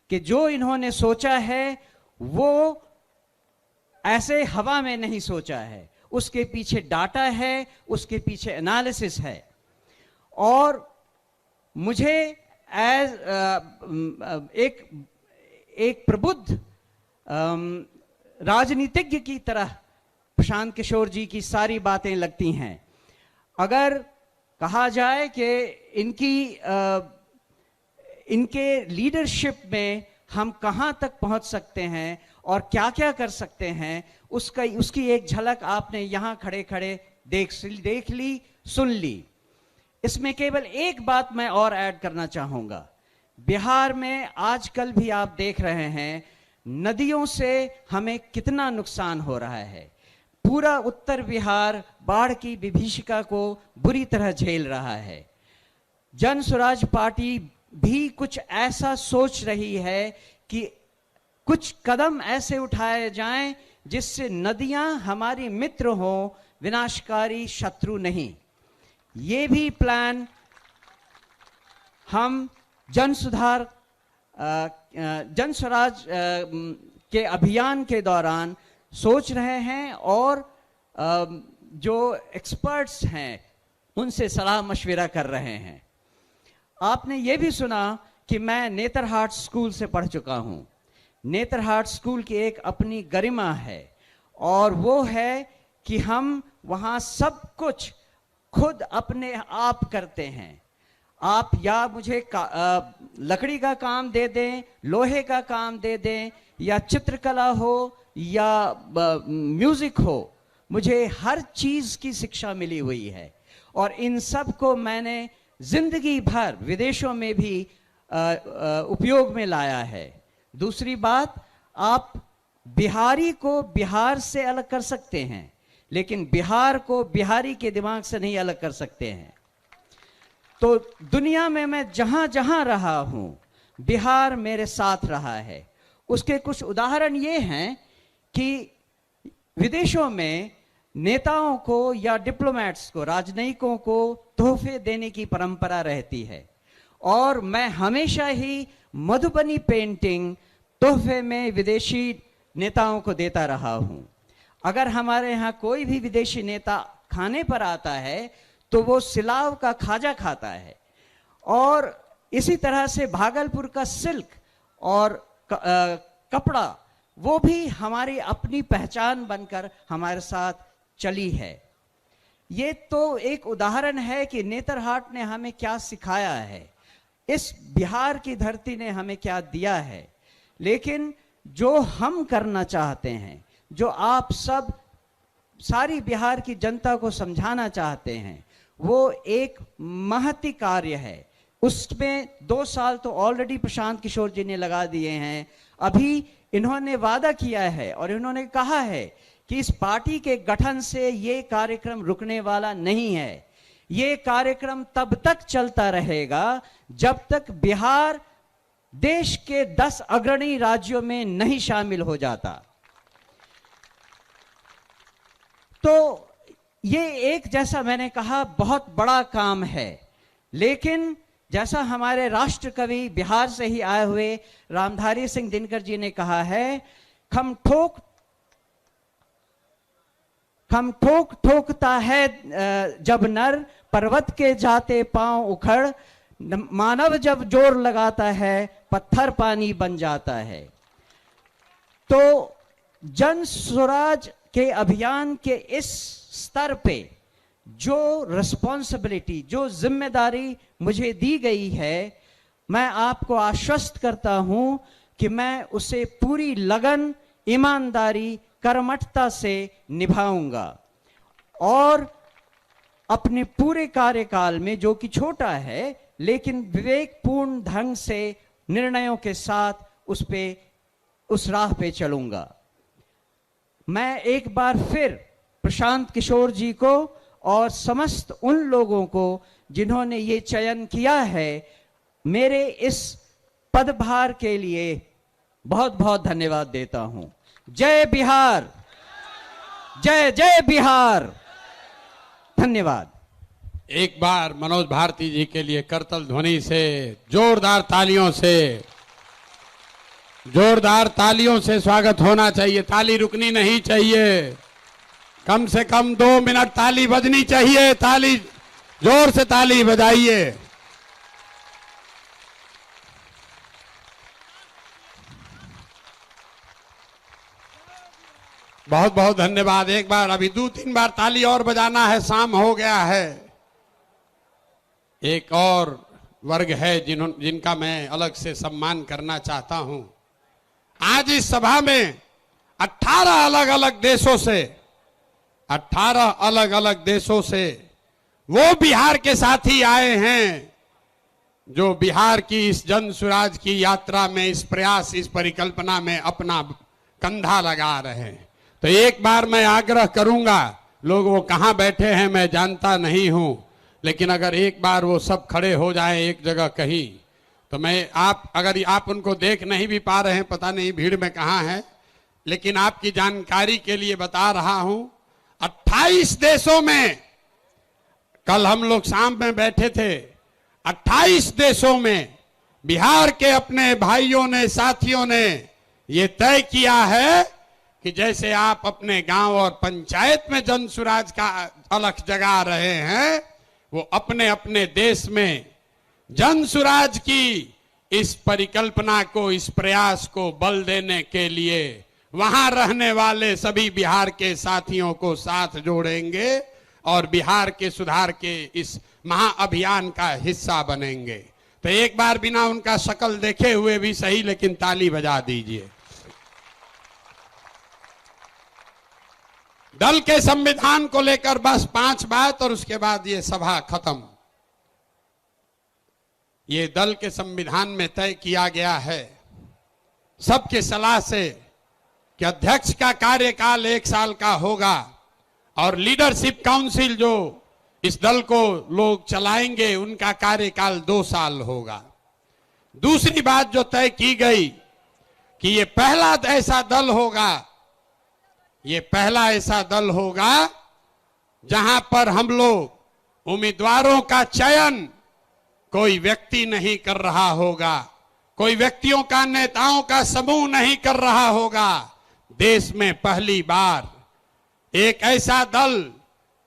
कि जो इन्होंने सोचा है वो ऐसे हवा में नहीं सोचा है, उसके पीछे डाटा है, उसके पीछे एनालिसिस है। और मुझे एक प्रबुद्ध राजनीतिज्ञ की तरह प्रशांत किशोर जी की सारी बातें लगती हैं। अगर कहा जाए कि इनके लीडरशिप में हम कहां तक पहुंच सकते हैं और क्या क्या कर सकते हैं, उसकी एक झलक आपने यहां खड़े खड़े देख ली, सुन ली। इसमें केवल एक बात मैं और ऐड करना चाहूंगा। बिहार में आजकल भी आप देख रहे हैं नदियों से हमें कितना नुकसान हो रहा है। पूरा उत्तर बिहार बाढ़ की विभीषिका को बुरी तरह झेल रहा है। जन स्वराज पार्टी भी कुछ ऐसा सोच रही है कि कुछ कदम ऐसे उठाए जाएं जिससे नदियां हमारी मित्र हों, विनाशकारी शत्रु नहीं। ये भी प्लान हम जन स्वराज के अभियान के दौरान सोच रहे हैं और जो एक्सपर्ट्स हैं उनसे सलाह मशविरा कर रहे हैं। आपने ये भी सुना कि मैं नेतरहाट स्कूल से पढ़ चुका हूं। नेतरहाट स्कूल की एक अपनी गरिमा है और वो है कि हम वहां सब कुछ खुद अपने आप करते हैं। आप या मुझे लकड़ी का काम दे दें, लोहे का काम दे दें, या चित्रकला हो या म्यूजिक हो, मुझे हर चीज की शिक्षा मिली हुई है और इन सब को मैंने जिंदगी भर विदेशों में भी उपयोग में लाया है। दूसरी बात, आप बिहारी को बिहार से अलग कर सकते हैं, लेकिन बिहार को बिहारी के दिमाग से नहीं अलग कर सकते हैं। तो दुनिया में मैं जहां जहां रहा हूं, बिहार मेरे साथ रहा है। उसके कुछ उदाहरण ये हैं कि विदेशों में नेताओं को या डिप्लोमेट्स को, राजनयिकों को तोहफे देने की परंपरा रहती है और मैं हमेशा ही मधुबनी पेंटिंग तोहफे में विदेशी नेताओं को देता रहा हूं। अगर हमारे यहाँ कोई भी विदेशी नेता खाने पर आता है तो वो सिलाव का खाजा खाता है। और इसी तरह से भागलपुर का सिल्क और कपड़ा, वो भी हमारी अपनी पहचान बनकर हमारे साथ चली है। ये तो एक उदाहरण है कि नेतरहाट ने हमें क्या सिखाया है, इस बिहार की धरती ने हमें क्या दिया है। लेकिन जो हम करना चाहते हैं, जो आप सब सारी बिहार की जनता को समझाना चाहते हैं, वो एक महती कार्य है। उसमें 2 साल तो ऑलरेडी प्रशांत किशोर जी ने लगा दिए हैं। अभी इन्होंने वादा किया है और इन्होंने कहा है कि इस पार्टी के गठन से ये कार्यक्रम रुकने वाला नहीं है। ये कार्यक्रम तब तक चलता रहेगा जब तक बिहार देश के 10 अग्रणी राज्यों में नहीं शामिल हो जाता। तो ये एक, जैसा मैंने कहा, बहुत बड़ा काम है। लेकिन जैसा हमारे राष्ट्र कवि बिहार से ही आए हुए रामधारी सिंह दिनकर जी ने कहा है, खम ठोक ठोकता है जब नर, पर्वत के जाते पांव उखड़, मानव जब जोर लगाता है पत्थर पानी बन जाता है। तो जन स्वराज के अभियान के इस स्तर पे जो रिस्पॉन्सिबिलिटी, जो जिम्मेदारी मुझे दी गई है, मैं आपको आश्वस्त करता हूं कि मैं उसे पूरी लगन, ईमानदारी, कर्मठता से निभाऊंगा और अपने पूरे कार्यकाल में, जो कि छोटा है लेकिन विवेकपूर्ण ढंग से निर्णयों के साथ उस राह पे चलूंगा। मैं एक बार फिर प्रशांत किशोर जी को और समस्त उन लोगों को जिन्होंने ये चयन किया है, मेरे इस पदभार के लिए बहुत बहुत धन्यवाद देता हूं। जय बिहार, जय जय बिहार। धन्यवाद। एक बार मनोज भारती जी के लिए करतल ध्वनि से, जोरदार तालियों से स्वागत होना चाहिए। ताली रुकनी नहीं चाहिए, कम से कम 2 मिनट ताली बजनी चाहिए। ताली, जोर से ताली बजाइए। बहुत बहुत धन्यवाद। एक बार, अभी 2-3 बार ताली और बजाना है, शाम हो गया है। एक और वर्ग है जिनका मैं अलग से सम्मान करना चाहता हूं। आज इस सभा में 18 अलग अलग देशों से वो बिहार के साथी आए हैं जो बिहार की इस जन स्वराज की यात्रा में, इस प्रयास, इस परिकल्पना में अपना कंधा लगा रहे हैं। तो एक बार मैं आग्रह करूंगा, लोग वो कहां बैठे हैं मैं जानता नहीं हूं, लेकिन अगर एक बार वो सब खड़े हो जाएं एक जगह कहीं, तो मैं अगर आप उनको देख नहीं भी पा रहे हैं, पता नहीं भीड़ में कहां है, लेकिन आपकी जानकारी के लिए बता रहा हूं 28 देशों में, कल हम लोग शाम में बैठे थे, 28 देशों में बिहार के अपने भाइयों ने, साथियों ने ये तय किया है कि जैसे आप अपने गांव और पंचायत में जन सुराज का अलख जगा रहे हैं, वो अपने अपने देश में जन सुराज की इस परिकल्पना को, इस प्रयास को बल देने के लिए वहां रहने वाले सभी बिहार के साथियों को साथ जोड़ेंगे और बिहार के सुधार के इस महाअभियान का हिस्सा बनेंगे। तो एक बार बिना उनका शक्ल देखे हुए भी सही, लेकिन ताली बजा दीजिए। दल के संविधान को लेकर बस 5 बात और उसके बाद ये सभा खत्म। ये दल के संविधान में तय किया गया है सबके सलाह से कि अध्यक्ष का कार्यकाल 1 साल का होगा और लीडरशिप काउंसिल जो इस दल को लोग चलाएंगे उनका कार्यकाल 2 साल होगा। दूसरी बात जो तय की गई कि ये पहला ऐसा दल होगा, ये पहला ऐसा दल होगा जहां पर हम लोग उम्मीदवारों का चयन कोई व्यक्ति नहीं कर रहा होगा, कोई व्यक्तियों का, नेताओं का समूह नहीं कर रहा होगा। देश में पहली बार एक ऐसा दल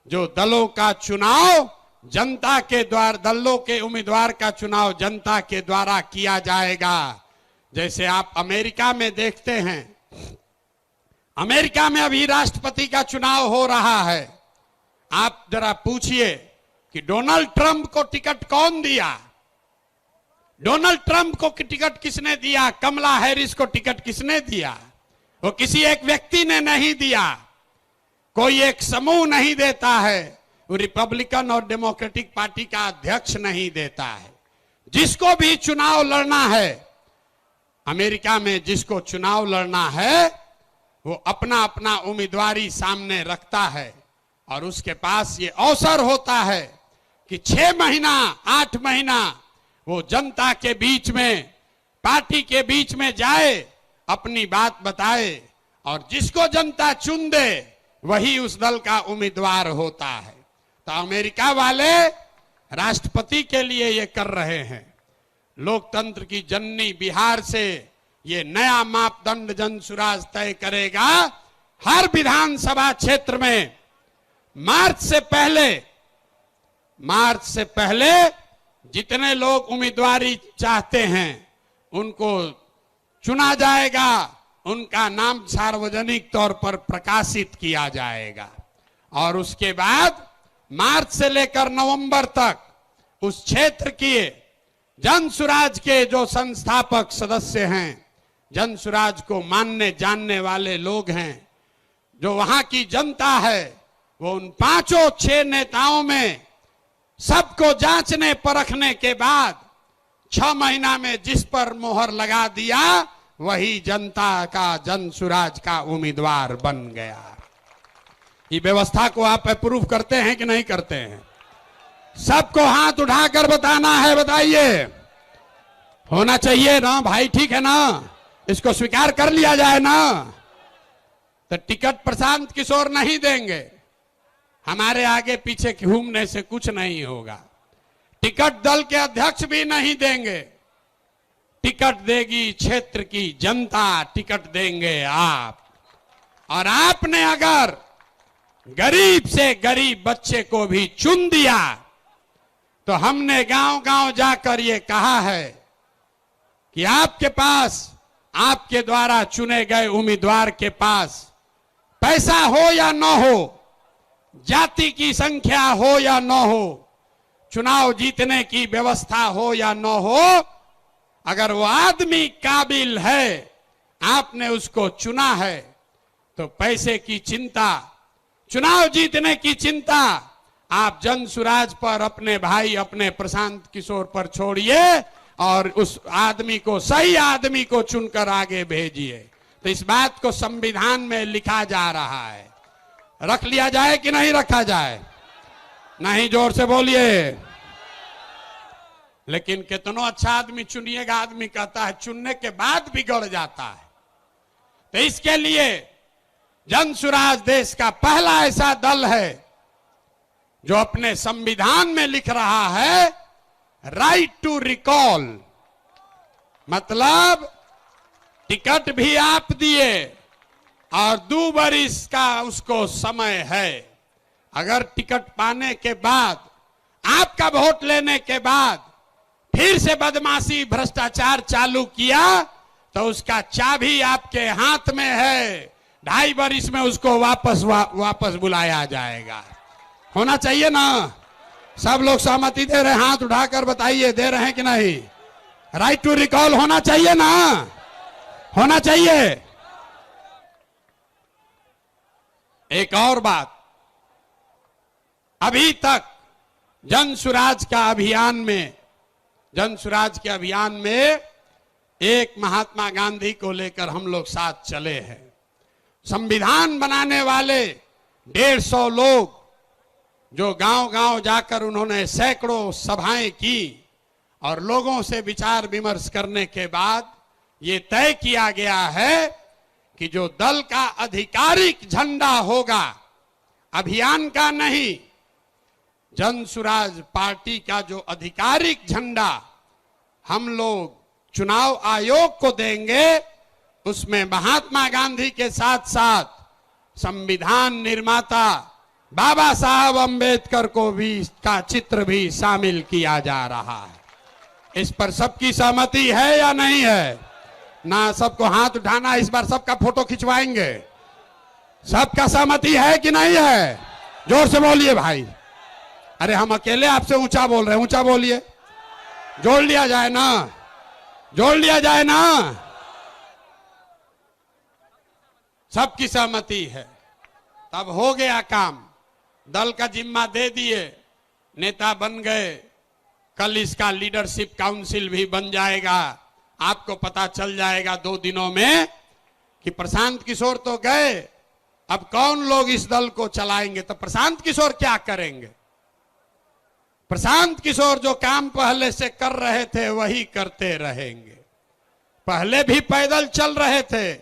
जो दलों का चुनाव जनता के द्वारा, दलों के उम्मीदवार का चुनाव जनता के द्वारा किया जाएगा। जैसे आप अमेरिका में देखते हैं, अमेरिका में अभी राष्ट्रपति का चुनाव हो रहा है। आप जरा पूछिए कि डोनाल्ड ट्रंप को टिकट कौन दिया? डोनाल्ड ट्रंप को टिकट किसने दिया? कमला हैरिस को टिकट किसने दिया? वो किसी एक व्यक्ति ने नहीं दिया, कोई एक समूह नहीं देता है, वो रिपब्लिकन और डेमोक्रेटिक पार्टी का अध्यक्ष नहीं देता है। जिसको भी चुनाव लड़ना है अमेरिका में, जिसको चुनाव लड़ना है वो अपना अपना उम्मीदवारी सामने रखता है और उसके पास ये अवसर होता है कि 6 महीना 8 महीना वो जनता के बीच में, पार्टी के बीच में जाए, अपनी बात बताए और जिसको जनता चुन दे वही उस दल का उम्मीदवार होता है। तो अमेरिका वाले राष्ट्रपति के लिए ये कर रहे हैं। लोकतंत्र की जननी बिहार से ये नया मापदंड जन सुराज तय करेगा। हर विधानसभा क्षेत्र में मार्च से पहले जितने लोग उम्मीदवारी चाहते हैं उनको चुना जाएगा, उनका नाम सार्वजनिक तौर पर प्रकाशित किया जाएगा और उसके बाद मार्च से लेकर नवंबर तक उस क्षेत्र के जन सुराज के जो संस्थापक सदस्य हैं, जन सुराज को मानने जानने वाले लोग हैं, जो वहां की जनता है, वो उन 5-6 नेताओं में सबको जांचने परखने के बाद 6 महीना में जिस पर मोहर लगा दिया वही जनता का, जन सुराज का उम्मीदवार बन गया। ये व्यवस्था को आप अप्रूव करते हैं कि नहीं करते हैं? सबको हाथ उठाकर बताना है, बताइए। होना चाहिए ना भाई, ठीक है ना? इसको स्वीकार कर लिया जाए ना? तो टिकट प्रशांत किशोर नहीं देंगे, हमारे आगे पीछे घूमने से कुछ नहीं होगा। टिकट दल के अध्यक्ष भी नहीं देंगे, टिकट देगी क्षेत्र की जनता, टिकट देंगे आप। और आपने अगर गरीब से गरीब बच्चे को भी चुन दिया तो हमने गांव-गांव जाकर ये कहा है कि आपके पास, आपके द्वारा चुने गए उम्मीदवार के पास पैसा हो या न हो, जाति की संख्या हो या न हो, चुनाव जीतने की व्यवस्था हो या न हो, अगर वो आदमी काबिल है, आपने उसको चुना है, तो पैसे की चिंता, चुनाव जीतने की चिंता आप जन सुराज पर, अपने भाई, अपने प्रशांत किशोर पर छोड़िए और उस आदमी को, सही आदमी को चुनकर आगे भेजिए। तो इस बात को संविधान में लिखा जा रहा है। रख लिया जाए कि नहीं रखा जाए? नहीं, जोर से बोलिए। लेकिन कितनो अच्छा आदमी चुनिएगा, आदमी कहता है चुनने के बाद बिगड़ जाता है। तो इसके लिए जन सुराज देश का पहला ऐसा दल है जो अपने संविधान में लिख रहा है राइट टू रिकॉल, मतलब टिकट भी आप दिए और 2 बरिस का उसको समय है। अगर टिकट पाने के बाद, आपका वोट लेने के बाद फिर से बदमाशी भ्रष्टाचार चालू किया तो उसका चाबी आपके हाथ में है। 2.5 बरिस में उसको वापस बुलाया जाएगा। होना चाहिए ना? सब लोग सहमति दे रहे हैं? हाथ उठाकर बताइए, दे रहे हैं कि नहीं? राइट टू रिकॉल होना चाहिए ना? होना चाहिए। एक और बात, अभी तक जन सुराज के अभियान में एक महात्मा गांधी को लेकर हम लोग साथ चले हैं। संविधान बनाने वाले 150 लोग जो गांव-गांव जाकर उन्होंने सैकड़ों सभाएं की और लोगों से विचार विमर्श करने के बाद ये तय किया गया है कि जो दल का आधिकारिक झंडा होगा, अभियान का नहीं, जन सुराज पार्टी का जो आधिकारिक झंडा हम लोग चुनाव आयोग को देंगे, उसमें महात्मा गांधी के साथ साथ संविधान निर्माता बाबा साहब अंबेडकर को भी का चित्र भी शामिल किया जा रहा है। इस पर सबकी सहमति है या नहीं है? ना सबको हाथ उठाना, इस बार सबका फोटो खिंचवाएंगे। सबका सहमति है कि नहीं है? जोर से बोलिए भाई। अरे हम अकेले आपसे ऊंचा बोल रहे हैं, ऊंचा बोलिए। जोड़ लिया जाए ना, जोड़ लिया जाए ना। सबकी सहमति है, तब हो गया काम। दल का जिम्मा दे दिए, नेता बन गए, कल इसका लीडरशिप काउंसिल भी बन जाएगा। आपको पता चल जाएगा 2 दिनों में कि प्रशांत किशोर तो गए, अब कौन लोग इस दल को चलाएंगे। तो प्रशांत किशोर क्या करेंगे? प्रशांत किशोर जो काम पहले से कर रहे थे वही करते रहेंगे। पहले भी पैदल चल रहे थे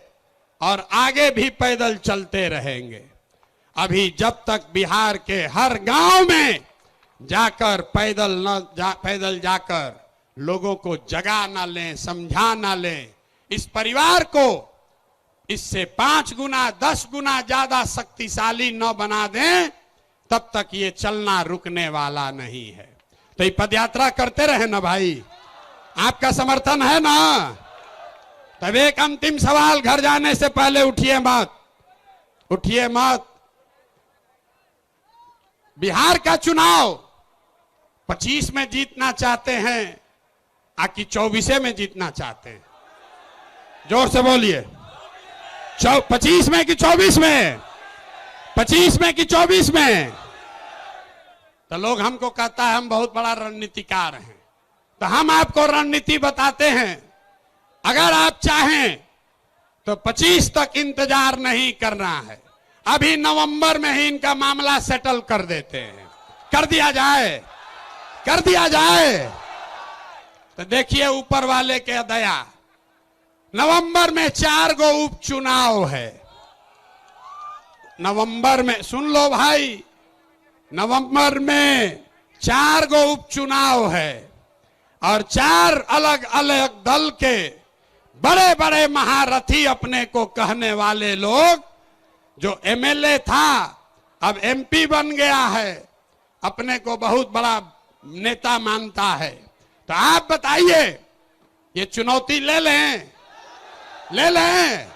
और आगे भी पैदल चलते रहेंगे। अभी जब तक बिहार के हर गांव में जाकर पैदल जाकर लोगों को जगा ना लें, समझा ना लें, इस परिवार को इससे 5 गुना 10 गुना ज्यादा शक्तिशाली न बना दें, तब तक ये चलना रुकने वाला नहीं है। तो ये पदयात्रा करते रहे ना भाई, आपका समर्थन है ना? तब एक अंतिम सवाल, घर जाने से पहले उठिए मत, उठिए मत। बिहार का चुनाव 25 में जीतना चाहते हैं आकि 24 में जीतना चाहते हैं? जोर से बोलिए। 25 में कि 24 में? 25 में कि 24 में? तो लोग हमको कहता है हम बहुत बड़ा रणनीतिकार हैं, तो हम आपको रणनीति बताते हैं। अगर आप चाहें तो 25 तक इंतजार नहीं करना है, अभी नवंबर में ही इनका मामला सेटल कर देते हैं। कर दिया जाए, कर दिया जाए। तो देखिए ऊपर वाले के दया, नवंबर में 4 गो उपचुनाव है। नवंबर में, सुन लो भाई, नवंबर में 4 गो उपचुनाव है और 4 अलग अलग दल के बड़े बड़े महारथी अपने को कहने वाले लोग, जो एमएलए था अब एमपी बन गया है, अपने को बहुत बड़ा नेता मानता है। तो आप बताइए, ये चुनौती ले लें, ले लें,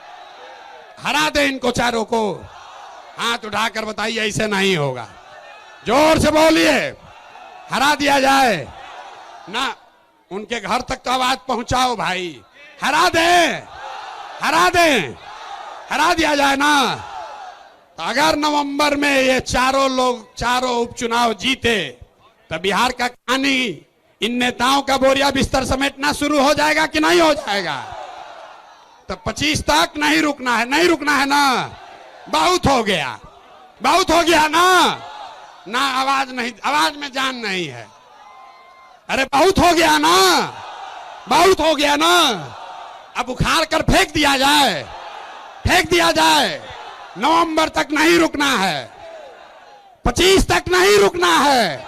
हरा दें इनको चारों को? हाथ उठाकर बताइए, ऐसे नहीं होगा। जोर से बोलिए, हरा दिया जाए ना। उनके घर तक तो आवाज पहुंचाओ भाई, हरा दें, हरा दें, हरा दिया जाए ना। तो अगर नवंबर में ये चारों उपचुनाव जीते तो बिहार का कहानी इन नेताओं का बोरिया बिस्तर समेटना शुरू हो जाएगा कि नहीं हो जाएगा? तो 25 तक नहीं रुकना है, नहीं रुकना है ना। बहुत हो गया, बहुत हो गया ना। ना आवाज नहीं, आवाज में जान नहीं है। अरे बहुत हो गया ना, बहुत हो गया ना। अब उखाड़ कर फेंक दिया जाए, फेंक दिया जाए। नवंबर तक नहीं रुकना है, 25 तक नहीं रुकना है।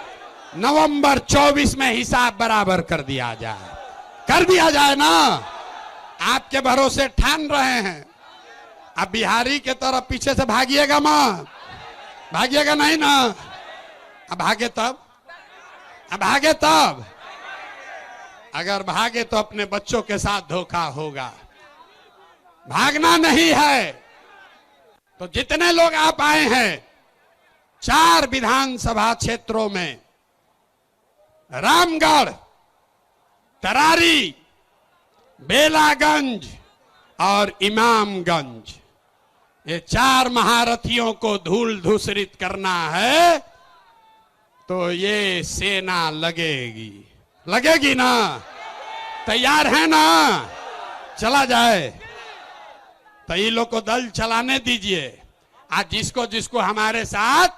नवंबर 24 में हिसाब बराबर कर दिया जाए, कर दिया जाए ना। आपके भरोसे ठान रहे हैं। अब बिहारी के तरफ पीछे से भागिएगा मां, भागिएगा नहीं ना। अब भागे तब, अब भागे तब। अगर भागे तो अपने बच्चों के साथ धोखा होगा। भागना नहीं है। तो जितने लोग आप आए हैं 4 विधानसभा क्षेत्रों में, रामगढ़, तरारी, बेलागंज और इमामगंज, ये 4 महारथियों को धूल धूसरित करना है तो ये सेना लगेगी, लगेगी ना। तैयार है ना। चला जाए तो ये लोग को दल चलाने दीजिए। आज जिसको जिसको हमारे साथ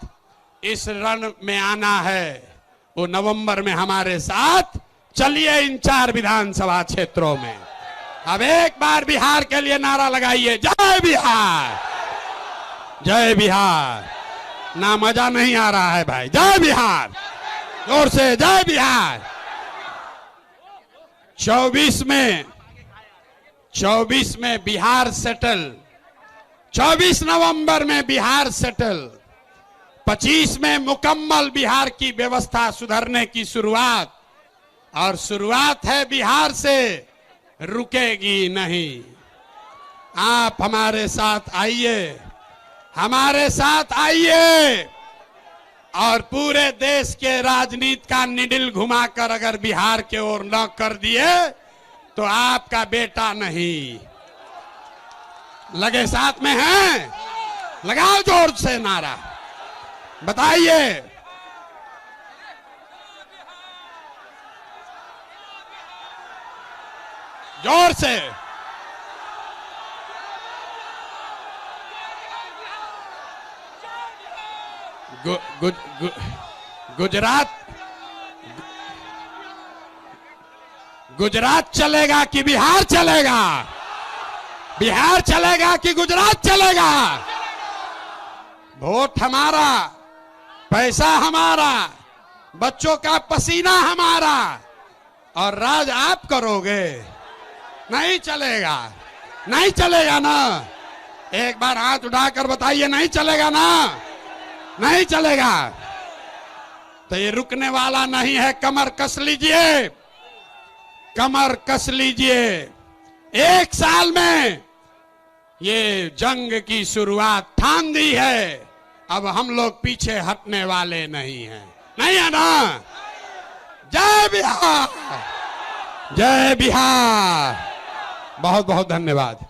इस रण में आना है वो नवंबर में हमारे साथ चलिए इन 4 विधानसभा क्षेत्रों में। अब एक बार बिहार के लिए नारा लगाइए, जय बिहार, जय बिहार। ना मजा नहीं आ रहा है भाई, जय बिहार, जोर से जय बिहार। 24 में बिहार सेटल, 24 नवंबर में बिहार सेटल, 25 में मुकम्मल बिहार की व्यवस्था सुधरने की शुरुआत। और शुरुआत है बिहार से, रुकेगी नहीं। आप हमारे साथ आइए, हमारे साथ आइए और पूरे देश के राजनीति का निडिल घुमाकर अगर बिहार के ओर न कर दिए तो आपका बेटा नहीं। लगे साथ में हैं? लगाओ जोर से नारा, बताइए। जोर से। गुजरात चलेगा कि बिहार चलेगा? बिहार चलेगा कि गुजरात चलेगा? वोट हमारा, पैसा हमारा, बच्चों का पसीना हमारा, और राज आप करोगे। नहीं चलेगा, नहीं चलेगा ना। एक बार हाथ उठाकर बताइए, नहीं चलेगा ना, नहीं चलेगा। तो ये रुकने वाला नहीं है। कमर कस लीजिए, कमर कस लीजिए। 1 साल में ये जंग की शुरुआत ठान दी है। अब हम लोग पीछे हटने वाले नहीं हैं, नहीं है ना। जय बिहार, जय बिहार। बहुत बहुत धन्यवाद।